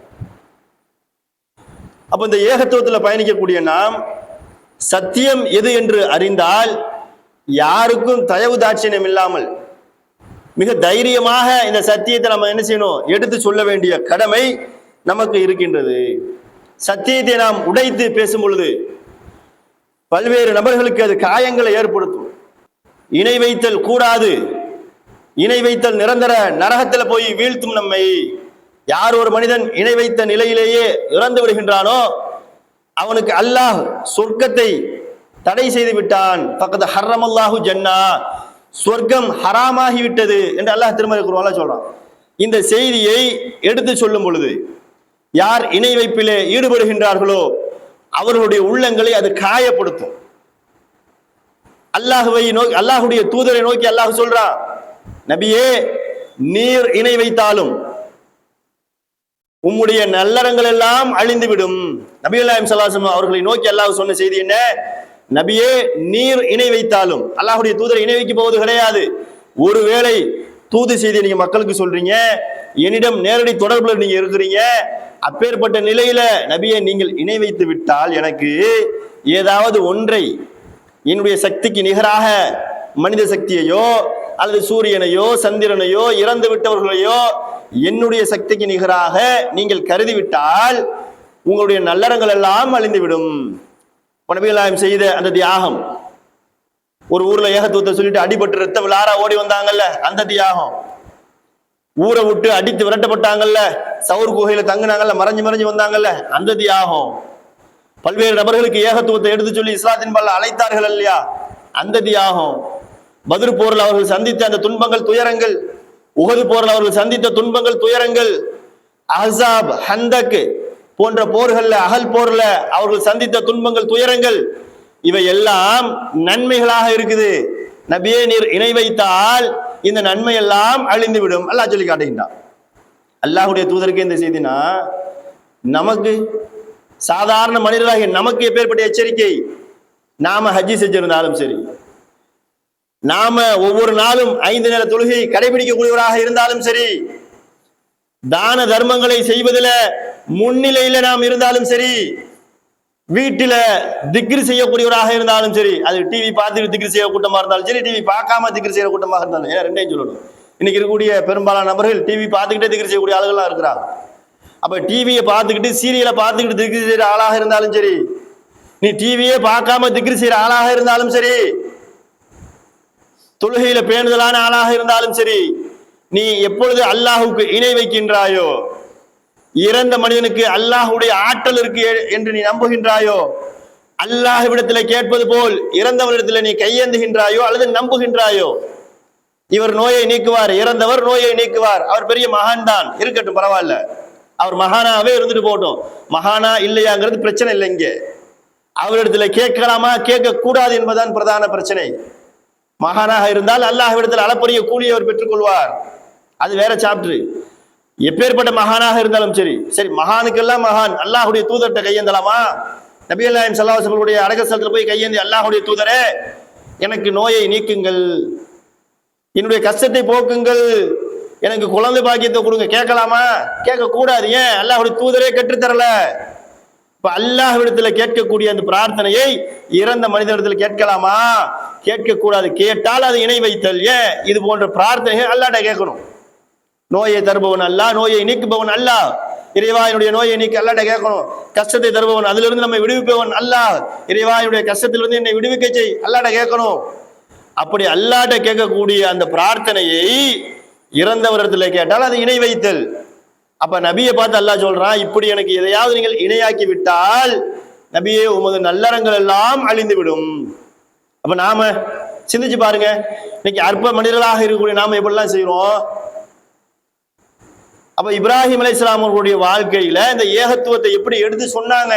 அப்ப இந்த ஏகத்துவத்தில் பயணிக்கக்கூடிய நாம் சத்தியம் எது என்று அறிந்தால் யாருக்கும் தயவு தாட்சியம் இல்லாமல் மிக தைரியமாக இந்த சத்தியத்தை நம்ம என்ன செய்யணும்? எடுத்து சொல்ல வேண்டிய கடமை நமக்கு இருக்கின்றது. சத்தியத்தை நாம் உடைத்து பேசும் பொழுது பல்வேறு நபர்களுக்கு அது காயங்களை ஏற்படுத்தும். இணை வைத்தல் கூடாது, இணை வைத்தல் நிரந்தர நரகத்தில் போய் வீழ்த்தும் நம்மை யார் ஒரு மனிதன் இணை வைத்த நிலையிலேயே இறந்து விடுகின்றானோ அவனுக்கு அல்லாஹ் சொர்க்கத்தை தடை செய்து விட்டான். பக்கத்து ஹர்ரமல்லாஹு ஜன்னா, சொர்க்கம் ஹராமாகி விட்டது என்று அல்லாஹ் திருமறை குர்ஆன்ல சொல்றான். இந்த செய்தியை எடுத்து சொல்லும் பொழுது யார் இணை வைப்பிலே ஈடுபடுகின்றார்களோ அவர்களுடைய உள்ளங்களை அது காயப்படுத்தும். அல்லாஹுவை நோக்கி, அல்லாஹுடைய தூதரை நோக்கி அல்லாஹ் சொல்றான், நபியே நீர் இணை வைத்தாலும் உம்முடைய நல்லறங்கள் எல்லாம் அழிந்துவிடும். நபிகள் நாயகம் ஸல்லல்லாஹு அலைஹி வஸல்லம் அவர்களை நோக்கி அல்லாஹ் சொன்ன செய்தி என்ன? நபியே நீர் இணை வைத்தாலும், அல்லாஹுடைய தூதரை இணை வைக்க போவது கிடையாது. ஒருவேளை தூது செய்தியை நீங்க மக்களுக்கு சொல்றீங்க, என்னிடம் நேரடி தொடர்புல நீங்க இருக்கிறீங்க, அப்பேற்பட்ட நிலையில நபியை நீங்கள் இணை வைத்து விட்டால் எனக்கு ஏதாவது ஒன்றை என்னுடைய சக்திக்கு நிகராக மனித சக்தியையோ அல்லது சூரியனையோ சந்திரனையோ இறந்து விட்டவர்களையோ என்னுடைய சக்திக்கு நிகராக நீங்கள் கருதிவிட்டால் உங்களுடைய நல்லறங்கள் எல்லாம் அழிந்துவிடும். நபிகள் நாயகம் செய்த அந்த தியாகம், ஒரு ஊர்ல ஏகத்துவத்தை சொல்லிட்டு அடிபட்டு ரத்த விளாரா ஓடி வந்தாங்கல்ல அந்த தியாகம், ஊரை விட்டு அடித்து விரட்டப்பட்டாங்கல்ல, சவுர் குகையில தங்கினாங்கல்ல, மறைஞ்சு மறைஞ்சு வந்தாங்கல்ல அந்த தியாகம், பல்வேறு நபர்களுக்கு ஏகத்துவத்தை எடுத்து சொல்லி இஸ்லாத்தின் பால் அழைத்தார்கள் இல்லையா அந்த தியாகம், பத்ர் போரில் அவர்கள் சந்தித்த அந்த துன்பங்கள் துயரங்கள், உஹது போரில் அவர்கள் சந்தித்த துன்பங்கள் துயரங்கள், அஹ்ஸாப் ஹந்தக் போன்ற போர்கள்ல, அகல் போர்ல அவர்கள் சந்தித்த துன்பங்கள் துயரங்கள், இவை எல்லாம் நன்மைகளாக இருக்குது. நபியே நீர் இணை வைத்தால் இந்த நன்மை எல்லாம் அழிந்து விடும் அல்லாஹ் சொல்லி காட்டுகின்றான். அல்லாஹ்வுடைய தூதருக்கு இந்த செய்தினா நமக்கு சாதாரண மனிதராகிய நமக்கு எப்பேற்பட்ட எச்சரிக்கை. நாம ஹஜ்ஜி செஞ்சிருந்தாலும் சரி, நாம ஒவ்வொரு நாளும் 5 நேர தொழுகை கடைபிடிக்கக்கூடியவராக இருந்தாலும் சரி, தான தர்மங்களை செய்வதில் முன்னிலையில நாம் இருந்தாலும் சரி, வீட்டில திக்ர் செய்யக்கூடியவராக இருந்தாலும் சரி, அது டிவி பார்த்துட்டு திக்ர் செய்ய கூட்டமா இருந்தாலும் சரி, டிவி பார்க்காம திக்ர் செய்யற கூட்டமாக இருந்தாலும், ஏன் ரெண்டையும் சொல்லணும். இன்னைக்கு இருக்கக்கூடிய பெரும்பாலான நபர்கள் டிவி பார்த்துக்கிட்டே திக்ர் செய்யக்கூடிய ஆளுகள்லாம் இருக்கிறாங்க. அப்ப டிவியை பார்த்துக்கிட்டு சீரியலை பார்த்துக்கிட்டு திக்ர் செய்யற ஆளாக இருந்தாலும் சரி, நீ டிவியே பார்க்காம திக்ர் செய்யற ஆளாக இருந்தாலும் சரி, தொழுகையில பேணுதலான ஆளாக இருந்தாலும் சரி, நீ எப்பொழுது அல்லாஹுக்கு இணை வைக்கின்றாயோ, இறந்த மனிதனுக்கு அல்லாஹுடைய ஆற்றல் இருக்கு என்று நீ நம்புகின்றாயோ, அல்லாஹ்விடத்தில் கேட்பது போல் இறந்தவரிடத்தில் நீ கையேந்துகின்றாயோ அல்லது நம்புகின்றாயோ, இவர் நோயை நீக்குவார், இறந்தவர் நோயை நீக்குவார், அவர் பெரிய மகான் தான், இருக்கட்டும் பரவாயில்ல, அவர் மகானாவே இருந்துட்டு போட்டோம், மகானா இல்லையாங்கிறது பிரச்சனை இல்லை. இங்கே அவரிடத்துல கேட்கலாமா கேட்க கூடாது என்பதுதான் பிரதான பிரச்சனை. மகானாக இருந்தால் அல்லாஹ்விடத்தில் அளப்பரிய கூலியை அவர் பெற்றுக்கொள்வார், அது வேற சாப்டர். எப்பேற்பட்ட மகானாக இருந்தாலும் சரி, சரி மகானுக்கெல்லாம் மகான் அல்லாஹுடைய தூதர்கிட்ட கையேந்தலாமா? நபிகள் நாயகம் ஸல்லல்லாஹு அலைஹி வஸல்லம் அடக்க ஸ்தலத்துல போய் கையேந்தி, அல்லாஹுடைய தூதரே எனக்கு நோயை நீக்குங்கள், என்னுடைய கஷ்டத்தை போக்குங்கள், எனக்கு குழந்தை பாக்கியத்தை கொடுங்க, கேட்கலாமா? கேட்க கூடாது. ஏன்? அல்லாஹுடைய தூதரே கற்றுத்தரல. இப்ப அல்லாஹ்விடத்துல கேட்கக்கூடிய அந்த பிரார்த்தனையை இறந்த மனிதனிடத்துல கேட்கலாமா? கேட்க கூடாது. கேட்டால் அது இணை வைத்தல். ஏன்? இது போன்ற பிரார்த்தனைகள் அல்லாஹ்ட்ட கேட்கணும். நோயை தருபவன் அல்லாஹ், நோயை நீக்குபவன் அல்லாஹ். இறைவா என்னுடைய நோயை நீக்க அல்லாஹ்ட்ட கேட்கணும். கஷ்டத்தை தருபவன், அதிலிருந்து நம்மை விடுவிப்பவன் அல்லாஹ். இறைவா என்னுடைய கஷ்டத்திலிருந்து என்னை விடுவிக்க செய், அல்லாஹ்ட்ட கேட்கணும். அப்படி அல்லாஹ்ட்ட கேட்கக்கூடிய அந்த பிரார்த்தனையை இறந்தவரிடத்துல கேட்டால் அது இணை வைத்தல். அப்ப நபியை பார்த்து அல்லாஹ் சொல்றான், இப்படி எனக்கு எதையாவது நீங்கள் இணையாக்கி விட்டால் நபியே உமது நல்லறங்கள் எல்லாம் அழிந்து விடும். அப்ப நாம சிந்திச்சு பாருங்க, இன்னைக்கு அற்ப மனிதர்களாக இருக்கக்கூடிய நாம எப்படிலாம் செய்யறோம். அப்ப இப்ராஹிம் அலைஹிஸ்ஸலாம் அவர்களுடைய வாழ்க்கையில இந்த ஏகத்துவத்தை எப்படி எடுத்து சொன்னாங்க,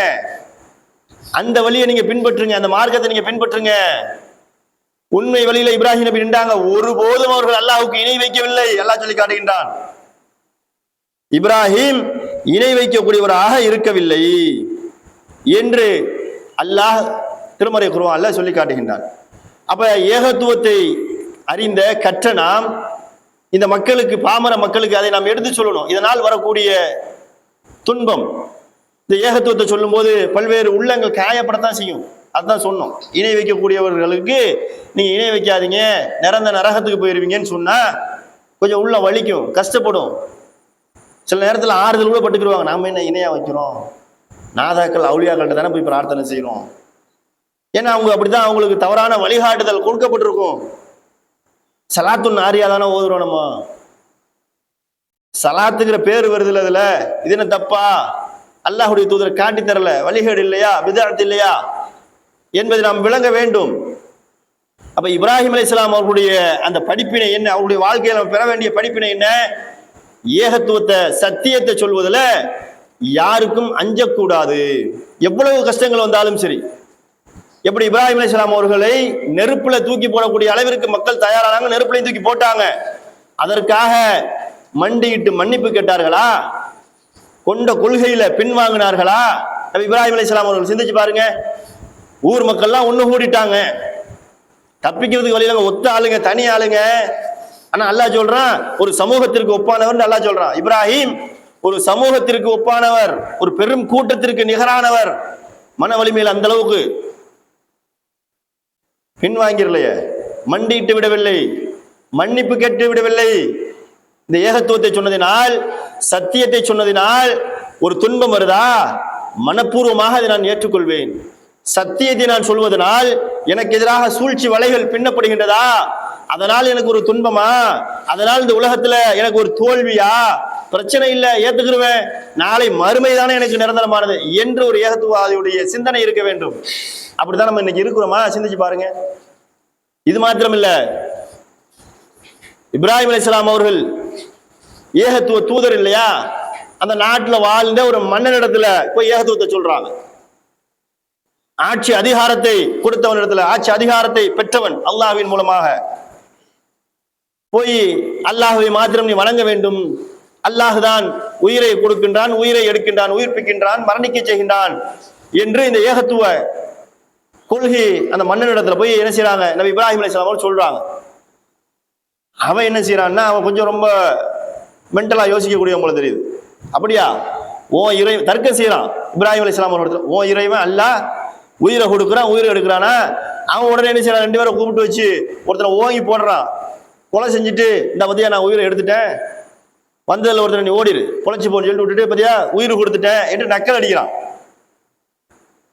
அந்த வழியை நீங்க பின்பற்றுங்க, அந்த மார்க்கத்தை நீங்க பின்பற்றுங்க. உண்மை வழியில இப்ராஹிம் நபி நின்றாங்க. ஒருபோதும் அவர்கள் அல்லாஹ்வுக்கு இணை வைக்கவில்லை. அல்லாஹ் சொல்லி காட்டுகின்றான், இப்ராஹிம் இணை வைக்கக்கூடியவராக இருக்கவில்லை என்று அல்லாஹ் திருமறை குர்ஆன்ல சொல்லி காட்டுகின்றான். அப்ப ஏகத்துவத்தை அறிந்த கற்ற நாம் இந்த மக்களுக்கு, பாமர மக்களுக்கு அதை நாம் எடுத்து சொல்லணும். இதனால் வரக்கூடிய துன்பம், இந்த ஏகத்துவத்தை சொல்லும் போது பல்வேறு உள்ளங்கள் காயப்படத்தான் செய்யும். அதுதான் சொன்னோம், இணை வைக்கக்கூடியவர்களுக்கு நீங்க இணை வைக்காதீங்க, நிரந்த நரகத்துக்கு போயிருவீங்கன்னு சொன்னா கொஞ்சம் உள்ள வலிக்கும், கஷ்டப்படும். சில நேரத்தில் ஆறுதல் கூட பட்டுக்கிடுவாங்க, நாம என்ன இணையா வைக்கிறோம், நாதாக்கள் அவுலியாக்கள்கிட்ட தானே போய் பிரார்த்தனை செய்யறோம். ஏன்னா அவங்க அப்படிதான், அவங்களுக்கு தவறான வழிகாட்டுதல் கொடுக்கப்பட்டிருக்கும். சலாத்துன் நாரியா தானே ஓதுறோம் நம்ம. சலாத்துங்கிற பேர் வருதுல அதுல, இது என்ன தப்பா? அல்லாஹுடைய தூதர் காட்டி தரல, வழிகேடு இல்லையா, பிதஅத் இல்லையா என்பதை நாம் விளங்க வேண்டும். அப்ப இப்ராஹிம் அலைஹிஸ்ஸலாம் அவர்களுடைய அந்த படிப்பினை என்ன, அவருடைய வாழ்க்கையில் நம்ம பெற வேண்டிய படிப்பினை என்ன? ஏகத்துவத்தை, சத்தியத்தை சொல்வதில் யாருக்கும் அஞ்சக்கூடாது, எவ்வளவு கஷ்டங்கள் வந்தாலும் சரி. எப்படி இப்ராஹிம் அலைஹிஸ்ஸலாம் அவர்களை நெருப்புல தூக்கி போடக்கூடிய அளவிற்கு மக்கள் தயாரானாங்க, நெருப்புலையும் தூக்கி போட்டாங்க. அதற்காக மண்டியிட்டு மன்னிப்பு கேட்டார்களா? கொண்ட கொள்கையில பின்வாங்கினார்களா? இப்ராஹிம் அலைஹிஸ்ஸலாம் அவர்கள் சிந்திச்சு பாருங்க. ஊர் மக்கள்லாம் ஒண்ணு கூடிட்டாங்க, தப்பிக்கிறதுக்கு வழியில ஒத்த ஆளுங்க, தனி ஆளுங்க. ஆனா அல்லாஹ் சொல்றான், ஒரு சமூகத்திற்கு ஒப்பானவர் அல்லாஹ் சொல்றான். இப்ராஹிம் ஒரு சமூகத்திற்கு ஒப்பானவர், ஒரு பெரும் கூட்டத்திற்கு நிகரானவர். மன வலிமையில் அந்த அளவுக்கு பின்வாங்கிரலையே, மண்டிட்டு விடவில்லை, மன்னிப்பு கேட்டு விடவில்லை. இந்த ஏகத்துவத்தை சொன்னதினால், சத்தியத்தை சொன்னதினால் ஒரு துன்பம் வருதா? மனப்பூர்வமாக அதை நான் ஏற்றுக்கொள்வேன். சத்தியத்தை நான் சொல்வதனால் எனக்கு எதிராக சூழ்ச்சி வலைகள் பின்னப்படுகின்றதா? அதனால் எனக்கு ஒரு துன்பமா? அதனால் இந்த உலகத்துல எனக்கு ஒரு தோல்வியா? பிரச்சனை இல்லை, ஏத்துக்கிருவேன், நாளை மறுமைதானே எனக்கு நிரந்தரமானது என்று ஒரு ஏகத்துவவாதியுடைய சிந்தனை இருக்க வேண்டும். அப்படித்தான் நம்ம இன்னைக்கு இருக்கிறோமா? சிந்திச்சு பாருங்க. இது மாத்திரம் இல்ல, இப்ராஹிம் அலைஹிஸ்ஸலாம் அவர்கள் ஏகத்துவ தூதர் இல்லையா? அந்த நாட்டில் வாழ்ந்த ஒரு மன்னனிடத்துல போய் ஏகத்துவத்தை சொல்றாங்க. ஆட்சி அதிகாரத்தை கொடுத்தவன் இடத்துல, ஆட்சி அதிகாரத்தை பெற்றவன் அல்லாஹ்வின் மூலமாக போய் அல்லாஹ்வை மாத்திரம் நீ வணங்க வேண்டும், அல்லாஹ் தான் உயிரை கொடுக்கின்றான், உயிரை எடுக்கின்றான், உயிர்ப்பிக்கின்றான், மரணிக்க செய்கின்றான் என்று இந்த ஏகத்துவ கொள்கை அந்த மன்னனிடத்துல போய் என்ன செய்யறாங்க? நபி இப்ராஹிம் அலைஹிஸ்ஸலாம் அவர்கள் சொல்றாங்க. அவன் என்ன செய்யறான்னா, அவன் கொஞ்சம் ரொம்ப மென்டலா யோசிக்கக்கூடிய போல தெரியுது. அப்படியா? ஓ இறை தர்க்கம் செய்யறான் இப்ராஹிம் அலைஹிஸ்ஸலாம் அவர்கள். ஓ இறைவன் அல்லாஹ் உயிரை கொடுக்குறான், உயிரை எடுக்கிறானா? அவன் உடனே என்ன செய்யறான்? ரெண்டு பேரை கூப்பிட்டு வச்சு ஒருத்தனை ஓங்கி போடுறான், கொலை செஞ்சுட்டு, இந்த பத்தியா நான் உயிரை எடுத்துட்டேன், வந்ததில் ஒருத்தர் நீ ஓடிடு, பொழைச்சி போன்னு சொல்லிட்டு விட்டுட்டு பத்தியா உயிர் கொடுத்துட்டேன் என்று நக்கல் அடிக்கிறான்.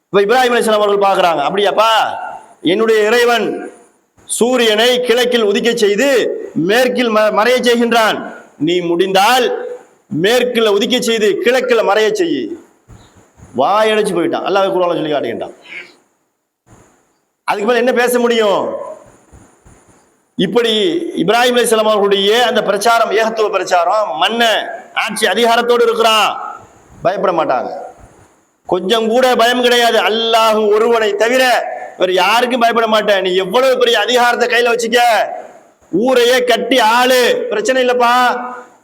இப்ப இப்ராஹிம் அலைஹிஸ்ஸலாம் அவர்கள் பார்க்கறாங்க, அப்படியாப்பா, என்னுடைய இறைவன் சூரியனை கிழக்கில் உதிக்க செய்து மேற்கில் மறைய செய்கின்றான், நீ முடிந்தால் மேற்கில் உதிக்க செய்து கிழக்கில் மறைய செய்யி. வாயடைச்சு போயிட்டான். அல்லாஹ் குர்ஆன்ல சொல்லி காட்டுகின்றான். அதுக்கு மேல என்ன பேச முடியும்? இப்படி இப்ராஹிம் அலைஹிஸ்ஸலாம் அவர்களுடைய அந்த பிரச்சாரம், ஏகத்துவ பிரச்சாரம், மன்ன ஆட்சி அதிகாரத்தோடு இருக்கிறான், பயப்பட மாட்டாங்க, கொஞ்சம் கூட பயம் கிடையாது. அல்லாஹ் ஒருவனை தவிர வேற யாருக்கும் பயப்பட மாட்டேன். நீ எவ்வளவு பெரிய அதிகாரத்தை கையில வச்சுக்க, ஊரையே கட்டி ஆளு, பிரச்சனை இல்லப்பா.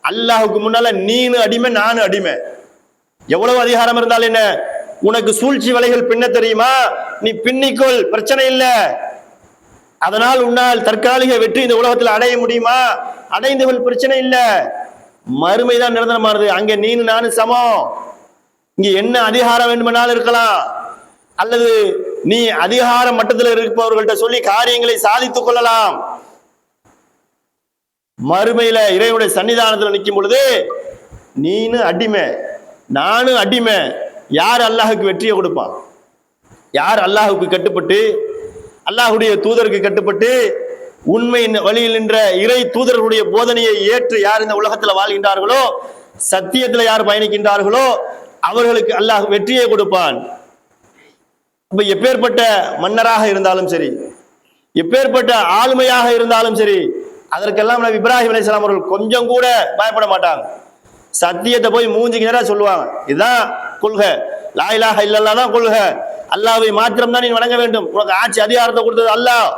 அல்லாஹுக்கு முன்னால நீனு அடிமை, நானு அடிமை. எவ்வளவு அதிகாரம் இருந்தாலும் என்ன, உனக்கு சூழ்ச்சி வலைகள் பின்ன தெரியுமா? நீ பின்னிக்கொள், பிரச்சனை இல்லை. அதனால் உன்னால் தற்காலிக வெற்றி இந்த உலகத்தில் அடைய முடியுமா? அடைந்தவள், பிரச்சனை இல்லை. மறுமைதான் நிரந்தரமானது. அங்க நீனு நானு சமம். இங்க என்ன அதிகாரம் வேண்டுமானாலும் இருக்கலாம், அல்லது நீ அதிகார மட்டத்தில் இருப்பவர்கள்ட்ட சொல்லி காரியங்களை சாதித்துக் கொள்ளலாம். மறுமையில இறைவனுடைய சன்னிதானத்தில் நிற்கும் பொழுது நீனு அடிமை, நானும் அடிமை. யார் அல்லாஹுக்கு வெற்றியை கொடுப்பான்? யார் அல்லாஹுக்கு கட்டுப்பட்டு, அல்லாஹுடைய தூதருக்கு கட்டுப்பட்டு, உண்மை வழியில் நின்ற இறை தூதர்களுடைய போதனையை ஏற்று யார் இந்த உலகத்தில் வாழ்கின்றார்களோ, சத்தியத்தில் யார் பயணிக்கின்றார்களோ, அவர்களுக்கு அல்லாஹ் வெற்றியை கொடுப்பான். இப்ப எப்பேற்பட்ட மன்னராக இருந்தாலும் சரி, எப்பேற்பட்ட ஆளுமையாக இருந்தாலும் சரி, அதற்கெல்லாம் நபி இப்ராஹிம் அலைஹிஸ்ஸலாம் அவர்கள் கொஞ்சம் கூட பயப்பட மாட்டாங்க. சத்தியத்தை போய் மூஞ்சிக்கு நேரா சொல்லுவாங்க. இதுதான் கொள்கை, லா இலாஹ இல்லல்லாஹ் தான் கொள்கை. அல்லாஹ்வை மாத்திரம் தான் நீ வணங்க வேண்டும், உனக்கு ஆட்சி அதிகாரத்தை கொடுத்தது அல்லாஹ்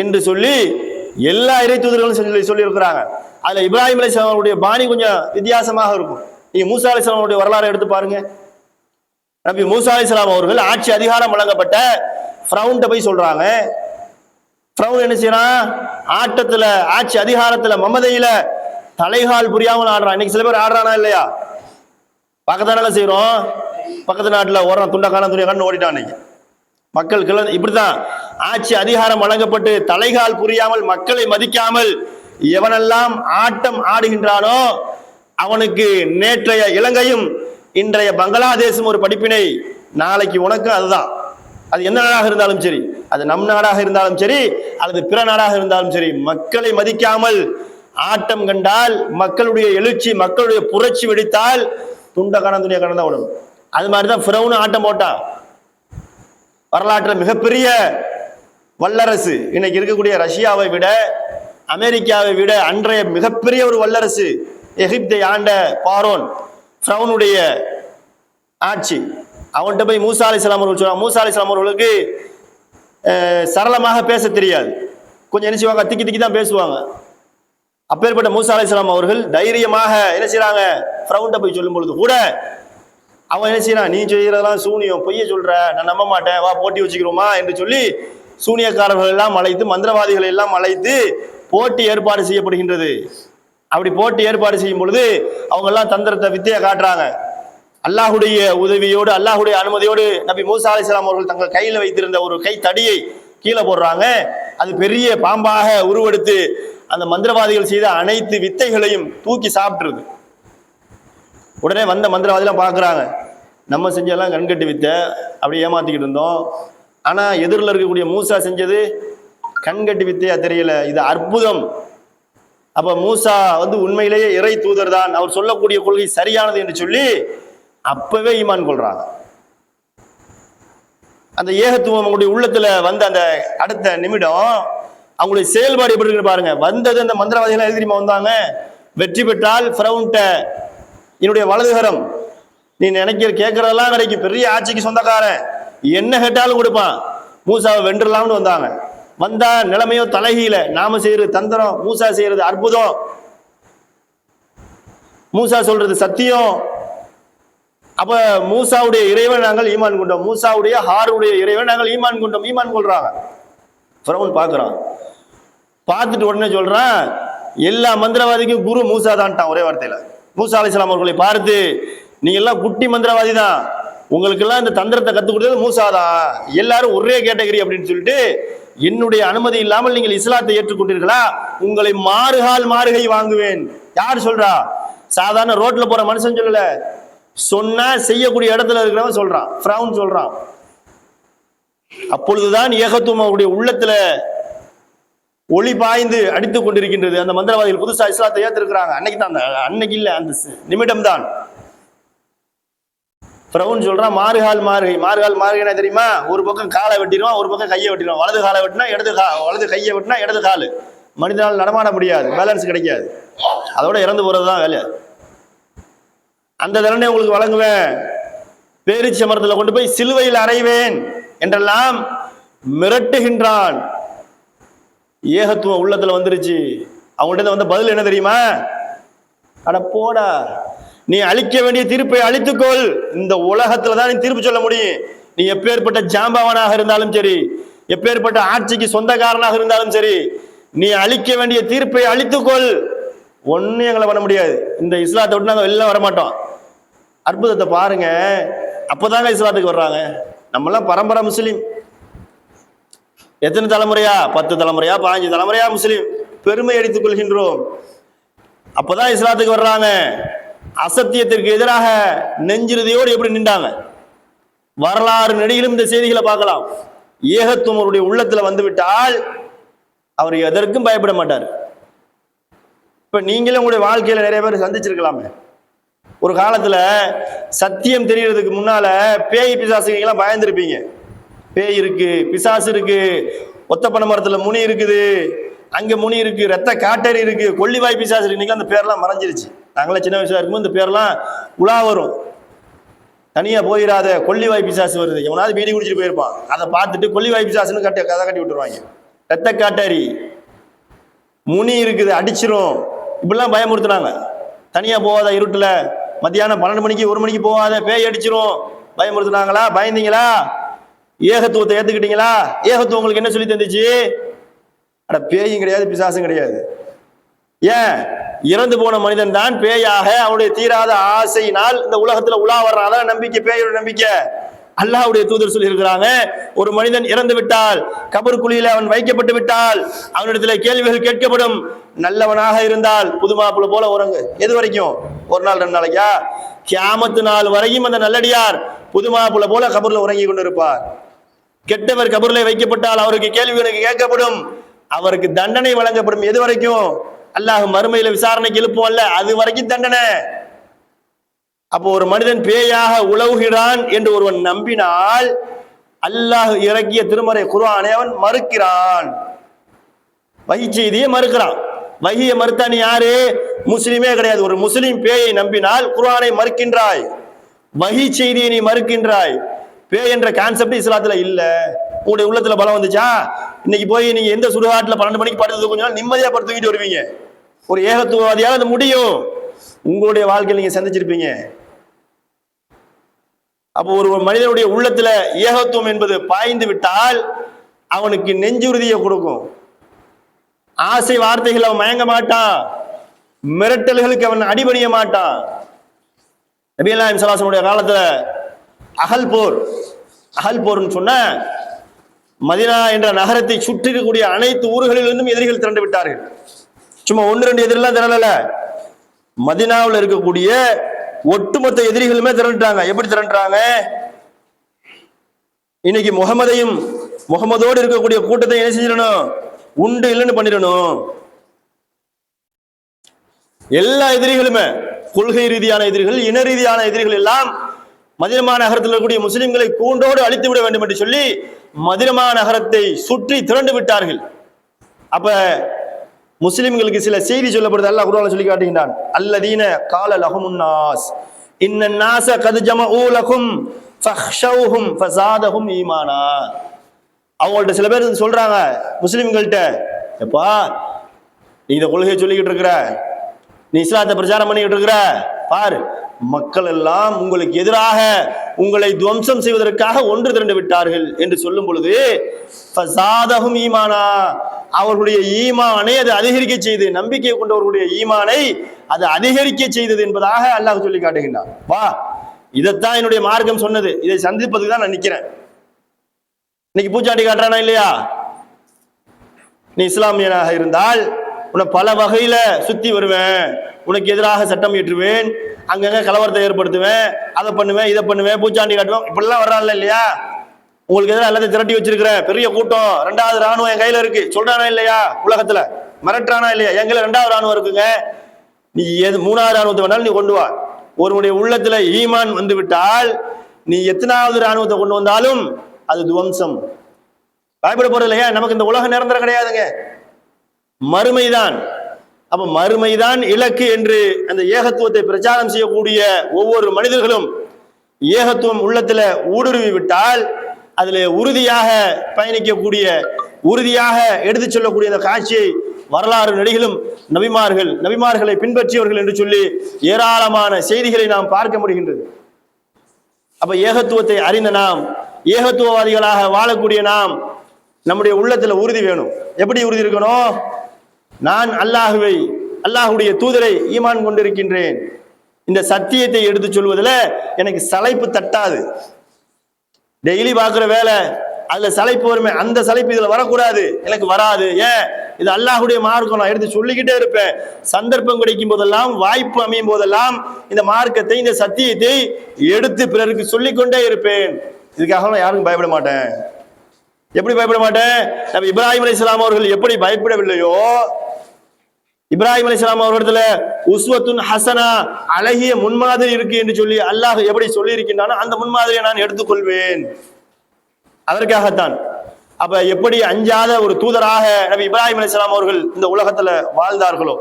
என்று சொல்லி எல்லா இறை தூதர்களும் சொல்லி இருக்கிறாங்க. அதுல இப்ராஹிம் அலைஹிஸ்ஸலாம் அவருடைய பாணி கொஞ்சம் வித்தியாசமாக இருக்கும். நீங்க மூசா அலைஹிஸ்ஸலாம் அவருடைய வரலாறு எடுத்து பாருங்க. நபி மூசா அலைஹிஸ்ஸலாம் அவர்கள் ஆட்சி அதிகாரம் வழங்கப்பட்ட ஃபிரௌன்ட்ட போய் சொல்றாங்க. ஃபிரௌன் என்ன செய்யறான்? ஆட்டத்துல, ஆட்சி அதிகாரத்துல, மமதையில தலைகால் புரியாமல் ஆடுறான். இன்னைக்கு சில பேர் ஆடுறானா இல்லையா? பக்கத்தானால செய்யறோம், பக்கத்து நாட்டுல ஓடுறான், துண்டக்கான துணியக்கான ஓடிட்டான். இன்னைக்கு மக்கள் இப்படித்தான் ஆட்சி அதிகாரம் வழங்கப்பட்டு தலைகால் புரியாமல், மக்களை மதிக்காமல் எவனெல்லாம் ஆட்டம் ஆடுகின்றானோ அவனுக்கு நேற்றைய இலங்கையும் இன்றைய பங்களாதேசும் ஒரு படிப்பினை. நாளைக்கு உனக்கு அதுதான். அது எந்த நாடாக இருந்தாலும் சரி, அது நம் நாடாக இருந்தாலும் சரி, அல்லது பிற நாடாக இருந்தாலும் சரி, மக்களை மதிக்காமல் ஆட்டம் கண்டால், மக்களுடைய எழுச்சி, மக்களுடைய புரட்சி வெடித்தால் துண்டை காண துணியை காண தான் விடணும். அது மாதிரிதான் ஃபிரௌன் ஆட்டம் போட்டான். வரலாற்றில் மிகப்பெரிய வல்லரசு இன்னைக்கு இருக்கக்கூடிய ரஷ்யாவை விட, அமெரிக்காவை விட அன்றைய மிகப்பெரிய ஒரு வல்லரசு எகிப்தை ஆண்ட பார்வோன் ஃபிரௌனுடைய ஆட்சி. அவன்கிட்ட போய் மூசா அலைஹிஸ்ஸலாம் அவர்கள் சொல்றாங்க. மூசா அலைஹிஸ்ஸலாம் அவர்களுக்கு சரளமாக பேச தெரியாது, கொஞ்சம் என்ன செய்வாங்க, திக்கி திக்கி தான் பேசுவாங்க. அப்பேற்பட்ட மூசா அலைஹிஸ்ஸலாம் அவர்கள் தைரியமாக என்ன செய்யறாங்க, ஃபிரௌன்ட்ட போய் சொல்லும் பொழுது கூட அவன் என்ன செய்யறான், நீ செய்யறதெல்லாம் சூனியம், பொய்ய சொல்ற, நான் நம்ப மாட்டேன், வா போட்டி வச்சுக்கிறோமா என்று சொல்லி சூனியக்காரர்கள் எல்லாம் அழைத்து, மந்திரவாதிகளை எல்லாம் அழைத்து போட்டி ஏற்பாடு செய்யப்படுகின்றது. அப்படி போட்டி ஏற்பாடு செய்யும் பொழுது அவங்க எல்லாம் தந்திரத்தை வித்தையை காட்டுறாங்க. அல்லாஹுடைய உதவியோடு, அல்லாஹுடைய அனுமதியோடு நபி மூசா அலைஹிஸ்ஸலாம் அவர்கள் தங்கள் கையில் வைத்திருந்த ஒரு கை தடியை கீழே போடுறாங்க. அது பெரிய பாம்பாக உருவெடுத்து அந்த மந்திரவாதிகள் செய்த அனைத்து வித்தைகளையும் தூக்கி சாப்பிட்டுருது. உடனே வந்த மந்திரவாதிலாம் பார்க்குறாங்க, நம்ம செஞ்செல்லாம் கண்கட்டு வித்தை, அப்படி ஏமாத்திக்கிட்டு இருந்தோம். ஆனால் எதிரில் இருக்கக்கூடிய மூசா செஞ்சது கண்கட்டு வித்தையா தெரியல, இது அற்புதம். அப்ப மூசா உண்மையிலேயே இறை தூதர் தான், அவர் சொல்லக்கூடிய கொள்கை சரியானது என்று சொல்லி அப்பவே ஈமான் கொள்றாங்க. அந்த ஏகத்துவம் அவங்களுடைய உள்ளத்துல வந்த அந்த அடுத்த நிமிடம் அவங்களுடைய செயல்பாடு எப்படி இருக்கு பாருங்க. வந்தது அந்த மந்திரவாதிகள் எதிரிமா வந்தாங்க. வெற்றி பெற்றால் ஃபிரௌன்ட்ட என்னுடைய வலதுகரம், நீ நினைக்கிற கேட்கறதெல்லாம் கிடைக்கும், பெரிய ஆட்சிக்கு சொந்தக்காரன், என்ன கேட்டாலும் கொடுப்பான், மூசாவை வென்றலாம்னு வந்தாங்க. வந்தா நிலைமையோ தலைகீழ, நாம செய்யறது தந்திரம், மூசா செய்யறது அற்புதம், மூசா சொல்றது சத்தியம். அப்ப மூசாவுடைய இறைவன் நாங்கள் ஈமான் கொண்டோம், மூசாவுடைய ஹாருடைய இறைவன் நாங்கள் ஈமான் கொண்டோம், ஈமான் கொள்றாங்க. ஃபிரௌன் பார்க்கறான், பார்த்துட்டு உடனே சொல்றான், எல்லா மந்திரவாதிக்கும் குரு மூசா தான்ட்டான் ஒரே வார்த்தையில. மூசா அலைஹிஸ்ஸலாம் அவர்களை பார்த்து, நீங்க எல்லாம் குட்டி மந்திரவாதி தான், உங்களுக்கு எல்லாம் இந்த தந்திரத்தை கத்துக் கொடுத்தது மூசா தான், எல்லாரும் ஒரே கேட்டகரி அப்படின்னு சொல்லிட்டு, என்னுடைய அனுமதி இல்லாமல் நீங்கள் இஸ்லாத்தை ஏற்றுக்கொண்டீர்களா, உங்களை மாறுகால் மாறுகை வாங்குவேன். யார் சொல்றா? சாதாரண ரோட்ல போற மனுஷன் சொல்லல, சொன்னா செய்யக்கூடிய இடத்துல இருக்கிறவன் சொல்றான், ஃபிரௌன் சொல்றான். அப்பொழுதுதான் ஏகத்துவம் அவருடைய உள்ளத்துல ஒளி பாய்ந்து அடித்துக் கொண்டிருக்கின்றது. அந்த மந்திரவாதிகள் புதுசா இஸ்லாத்தை ஏற்றிருக்கிறாங்க. அன்னைக்கு தான், அன்னைக்கு இல்ல, அந்த நிமிடம் தான். ஃபிரௌன் சொல்றான், மாறுகால் மாறுகை. மாறுகால் மாறுகைனா தெரியுமா? ஒரு பக்கம் காலை வெட்டிடுவான், ஒரு பக்கம் கையை வெட்டிடுவான். வலது காலை வெட்டினா இடது வலது கையை வெட்டினா இடது காலு. மனிதனால் நடமாட முடியாது, பேலன்ஸ் கிடைக்காது, அதோட இறந்து போறதுதான் வேலை. அந்த தண்டனை உங்களுக்கு வழங்குவேன், பேரிச்ச மரத்துல கொண்டு போய் சிலுவையில் அறைவேன் என்றெல்லாம் மிரட்டுகின்றான். ஏகத்துவம் உள்ளத்துல வந்துருச்சு. அவங்கள்ட்ட வந்த பதில் என்ன தெரியுமா? அட போடா, நீ அழிக்க வேண்டிய தீர்ப்பை அழித்துக்கொள், இந்த உலகத்துலதான் நீ தீர்ப்பு சொல்ல முடியும். நீ எப்பேற்பட்ட ஜாம்பவனாக இருந்தாலும் சரி, எப்பேற்பட்ட ஆட்சிக்கு சொந்தக்காரனாக இருந்தாலும் சரி, நீ அழிக்க வேண்டிய தீர்ப்பை அழித்துக்கொள், ஒன்னும் எங்களை பண்ண முடியாது. இந்த இஸ்லாத்தை விட்டு நாங்க வெளில வரமாட்டோம். அற்புதத்தை பாருங்க. அப்பதாங்க இஸ்லாத்துக்கு வர்றாங்க. நம்மளாம் பரம்பரை முஸ்லீம். எத்தனை தலைமுறையா? 10 தலைமுறையா, 15 தலைமுறையா முஸ்லீம், பெருமை அடித்துக் கொள்கின்றோம். அப்பதான் இஸ்லாத்துக்கு வர்றாங்க. அசத்தியத்திற்கு எதிராக நெஞ்சிறுதியோடு எப்படி நின்றாங்க, வரலாறு நெடுகிலும் இந்த செய்திகளை பார்க்கலாம். ஏகத்துவம் அவருடைய உள்ளத்துல வந்துவிட்டால் அவர் எதற்கும் பயப்பட மாட்டார். இப்ப நீங்களே உங்களுடைய வாழ்க்கையில நிறைய பேர் சந்திச்சிருக்கலாமே. ஒரு காலத்துல சத்தியம் தெரியறதுக்கு முன்னால பேய் பிசாசுக்கெல்லாம் பயந்துருப்பீங்க. பேய் இருக்கு, பிசாசு இருக்கு, ஒத்தப்பனை மரத்துல முனி இருக்குது, அங்க முனி இருக்கு, ரத்த காட்டேரி இருக்கு, கொள்ளிவாய் பிசாசு இருக்கு. இன்னைக்கு அந்த பேர்லாம் மறைஞ்சிருச்சு. நாங்களே சின்ன வயசுல இருக்கும்போது இந்த பேர்லாம் உலா வரும். தனியா போயிடாத, கொள்ளிவாய் பிசாசு வருது, எவனாவது பீடி குடிச்சிட்டு போயிருப்பான், அதை பார்த்துட்டு கொள்ளிவாய் பிசாசுன்னு கதை கட்டி விட்டுருவாங்க. ரத்த காட்டாரி, முனி இருக்குது, அடிச்சிரும், இப்படிலாம் பயமுறுத்துனாங்க. தனியா போகாத இருட்டுல, மத்தியானம் 12 மணிக்கு 1 மணிக்கு போகாத, பேய் அடிச்சிரும், பயமுறுத்துனாங்களா? பயந்தீங்களா? ஏகத்துவத்தை ஏத்துக்கிட்டீங்களா? ஏகத்துவம் உங்களுக்கு என்ன சொல்லி தந்துச்சு? அட பேயும் கிடையாது, பிசாசும் கிடையாது. ஏன்? இறந்து போன மனிதன் தான் பேயாக அவனுடைய தீராத ஆசையினால் இந்த உலகத்துல உலா வர்றான். அதான் நம்பிக்கை, பேயோட நம்பிக்கை. அல்லாஹ்வுடைய தூதர் சொல்லி இருக்கிறாங்க, ஒரு மனிதன் இறந்து விட்டால், கபர் குழியில அவன் வைக்கப்பட்டு விட்டால், அவனிடத்துல கேள்விகள் கேட்கப்படும். நல்லவனாக இருந்தால் புது மாப்பிள்ளை போல உறங்கு. எது வரைக்கும்? 1 நாள் 2 நாளைக்கா? கியாமத்து நாள் வரையும் அந்த நல்லடியார் புது மாப்பிள்ளை போல கபர்ல உறங்கி கொண்டிருப்பார். கெட்டவர் கபர்ல வைக்கப்பட்டால் அவருக்கு கேள்விகளுக்கு கேட்கப்படும், அவருக்கு தண்டனை வழங்கப்படும். எது வரைக்கும்? அல்லாஹ் மறுமையில விசாரணைக்கு எழுப்புவல்ல, அது வரைக்கும் தண்டனை. அப்போ ஒரு மனிதன் பேயாக உலவுகிறான் என்று ஒருவன் நம்பினால் அல்லாஹ் இறக்கிய திருமறை குர்ஆனை அவன் மறுக்கிறான், வஹி செய்தியை மறுக்கிறான். வஹியை மறுத்தா நீ யாரு? முஸ்லிமே கிடையாது. ஒரு முஸ்லிம் பேயை நம்பினால் குர்ஆனை மறுக்கின்றாய், வஹி செய்தியை நீ மறுக்கின்றாய். பேய் என்ற கான்செப்ட் இஸ்லாத்துல இல்ல. உங்களுடைய உள்ளத்துல பலம் வந்துச்சா? இன்னைக்கு போய் நீங்க எந்த சுடுகாட்டுல 12 மணிக்கு படுத்து கொஞ்ச நாள் நிம்மதியா படுத்து தூக்கிட்டு வருவீங்க. ஒரு ஏகத்துவவாதியால அது முடியும். உங்களுடைய வாழ்க்கையில் நீங்க சந்திச்சிருப்பீங்க. அப்போ ஒரு மனிதனுடைய உள்ளத்துல ஏகத்துவம் என்பது பாய்ந்து விட்டால் அவனுக்கு நெஞ்சுறுதியை கொடுக்கும். ஆசை வார்த்தைகள் அவன் மயங்க மாட்டான், மிரட்டல்களுக்கு அவன் அடிபணிய மாட்டான். நபி ஸல்லல்லாஹு அலைஹி வஸல்லம் காலத்துல அகல் போர்னு சொன்ன மதீனா என்ற நகரத்தை சுற்றி இருக்கக்கூடிய அனைத்து ஊர்களிலிருந்தும் எதிரிகள் திரண்டு விட்டார்கள். சும்மா 1-2 எதிரிலாம் திரளல, மதீனாவில் இருக்கக்கூடிய ஒட்டுமொத்த எதிரிகளுமே திரண்டுட்டாங்க. எப்படி திரண்டுறாங்க? இன்னைக்கு முகமதோடு இருக்கக்கூடிய கூட்டத்தை என்ன செஞ்சிடணும்? உண்டு இல்லைன்னு பண்ணிடணும். எல்லா எதிரிகளுமே, கொள்கை ரீதியான எதிரிகள், இன ரீதியான எதிரிகள் எல்லாம் மதீனா நகரத்தில் இருக்கக்கூடிய முஸ்லிம்களை கூண்டோடு அழித்து விட வேண்டும் என்று சொல்லி மதீனா நகரத்தை சுற்றி திரண்டு விட்டார்கள். அப்ப முஸ்லிம்களுக்கு சில செய்தி சொல்லப்படுது. அல்லாஹ் குர்ஆன்ல சொல்லி காட்டுகின்றான், அல்லதீன கால லஹுமுன் நாஸ் இன்னன் நாஸ கத் ஜமஊ லகும் ஃபக்ஷௌஹும் ஃபஸாதஹும் ஈமானா. அவங்கள்ட்ட சில பேர் சொல்றாங்க முஸ்லிம்கள்ட்ட, எப்பா நீ இந்த கொள்கையை சொல்லிக்கிட்டு இருக்கிற, நீ இஸ்லாத்தை பிரச்சாரம் பண்ணிக்கிட்டு இருக்கிற, பாரு மக்கள் எல்லாம் உங்களுக்கு எதிராக உங்களை துவம்சம் செய்வதற்காக ஒன்று திரண்டு விட்டார்கள் என்று சொல்லும் பொழுது ஃபஸாதஹும் ஈமானா, அவர்களுடைய ஈமானை அது அதிகரிக்க செய்து, நம்பிக்கை கொண்டவர்களுடைய ஈமானை அது அதிகரிக்க செய்தது என்பதாக அல்லாஹ் சொல்லி காட்டுகின்றான். வா, இதைத்தான் என்னுடைய மார்க்கம் சொன்னது. இதை சந்திப்பதுக்கு தான் நான் நிக்கிறேன். இன்னைக்கு பூச்சாண்டி காட்டுறானா இல்லையா? நீ இஸ்லாமியனாக இருந்தால் உன்னை பல வகையில சுத்தி வருவேன், உனக்கு எதிராக சட்டம் இயற்றுவேன், அங்கங்க கலவரத்தை ஏற்படுத்துவேன், அதை பண்ணுவேன், இதை பண்ணுவேன், பூச்சாண்டி காட்டுவேன், இப்படிலாம் வர்றான்ல இல்லையா? உங்களுக்கு எதிராக எல்லாத்தையும் திரட்டி வச்சிருக்கிற பெரிய கூட்டம், 2வது ராணுவம் என் கையில இருக்கு சொல்றானா இல்லையா? உலகத்துல மிரட்டுறானா இல்லையா? என் கையில 2வது ராணுவம் இருக்குங்க, நீ 3வது ராணுவத்தை வேணாலும் நீ கொண்டு வா. ஒருவனுடைய உள்ளத்துல ஈமான் வந்து விட்டால் நீ எத்தனாவது ராணுவத்தை கொண்டு வந்தாலும் அது துவம்சம். பயப்பட போறது இல்லையா? நமக்கு இந்த உலகம் நிரந்தரம் கிடையாதுங்க, மறுமைதான். அப்ப மறுமைதான் இலக்கு என்று அந்த ஏகத்துவத்தை பிரச்சாரம் செய்யக்கூடிய ஒவ்வொரு மனிதர்களும் ஏகத்துவம் உள்ளத்துல ஊடுருவி விட்டால் அதுல உறுதியாக பயணிக்கக்கூடிய, உறுதியாக எடுத்து சொல்லக்கூடிய அந்த காட்சியை வரலாறு நடிகளும் நபிமார்களை பின்பற்றியவர்கள் என்று சொல்லி ஏராளமான செய்திகளை நாம் பார்க்க முடிகின்றது. அப்ப ஏகத்துவத்தை அறிந்த நாம், ஏகத்துவவாதிகளாக வாழக்கூடிய நாம், நம்முடைய உள்ளத்துல உறுதி வேணும். எப்படி உறுதி இருக்கணும்? நான் அல்லாஹுடைய தூதரை ஈமான் கொண்டிருக்கின்றேன், இந்த சத்தியத்தை எடுத்து சொல்வதில் எனக்கு சளைப்பு தட்டாது. டெய்லி பார்க்குற வேலை, அதுல சளைப்பு வருமே, அந்த சளைப்பு இதுல வரக்கூடாது, எனக்கு வராது. ஏன்? இது அல்லாஹுடைய மார்க்கம், நான் எடுத்து சொல்லிக்கிட்டே இருப்பேன். சந்தர்ப்பம் கிடைக்கும் போதெல்லாம், வாய்ப்பு அமையும் போதெல்லாம் இந்த மார்க்கத்தை, இந்த சத்தியத்தை எடுத்து பிறருக்கு சொல்லிக்கொண்டே இருப்பேன். இதுக்காக நான் யாருக்கும் பயப்பட மாட்டேன். எப்படி பயப்பட மாட்டேன்? நம்ம இப்ராஹிம் அலைஹிஸ்ஸலாம் அவர்கள் எப்படி பயப்படவில்லையோ, இப்ராஹிம் அலைஹிஸ்ஸலாம் அவர்களிடத்துல உஸ்வத்துன் ஹசனா, அழகிய முன்மாதிரி இருக்கு என்று சொல்லி அல்லாஹ் எப்படி சொல்லி இருக்கின்றானோ அந்த முன்மாதிரியை நான் எடுத்துக்கொள்வேன். அதற்காகத்தான். அப்ப எப்படி அஞ்சாத ஒரு தூதராக நபி இப்ராஹிம் அலைஹிஸ்ஸலாம் அவர்கள் இந்த உலகத்துல வாழ்ந்தார்களோ,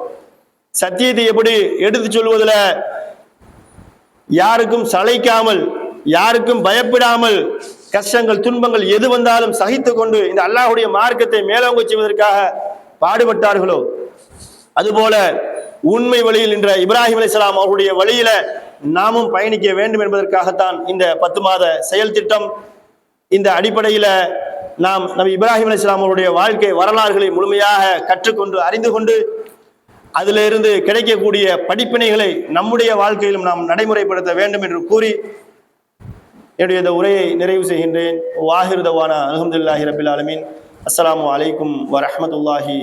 சத்தியத்தை எப்படி எடுத்து சொல்வதில் யாருக்கும் சளைக்காமல், யாருக்கும் பயப்படாமல், கஷ்டங்கள் துன்பங்கள் எது வந்தாலும் சகித்து கொண்டு இந்த அல்லாஹுடைய மார்க்கத்தை மேலோங்க செய்வதற்காக பாடுபட்டார்களோ, அதுபோல உண்மை வழியில் என்ற இப்ராஹிம் அலைஹிஸ்ஸலாம் அவருடைய வழியில நாமும் பயணிக்க வேண்டும் என்பதற்காகத்தான் இந்த 10 மாத செயல் திட்டம். இந்த அடிப்படையில நாம் நபி இப்ராஹிம் அலைஹிஸ்ஸலாம் அவருடைய வாழ்க்கை வரலாறுகளை முழுமையாக கற்றுக்கொண்டு அறிந்து கொண்டு அதிலிருந்து கிடைக்கக்கூடிய படிப்பினைகளை நம்முடைய வாழ்க்கையிலும் நாம் நடைமுறைப்படுத்த வேண்டும் என்று கூறி என்னுடைய இந்த உரையை நிறைவு செய்கின்றேன். வாஹிர் தவானா அல்ஹம்துலில்லாஹி ரப்பில் ஆலமீன். அஸ்ஸலாமு அலைக்கும் வரஹ்மத்துல்லாஹி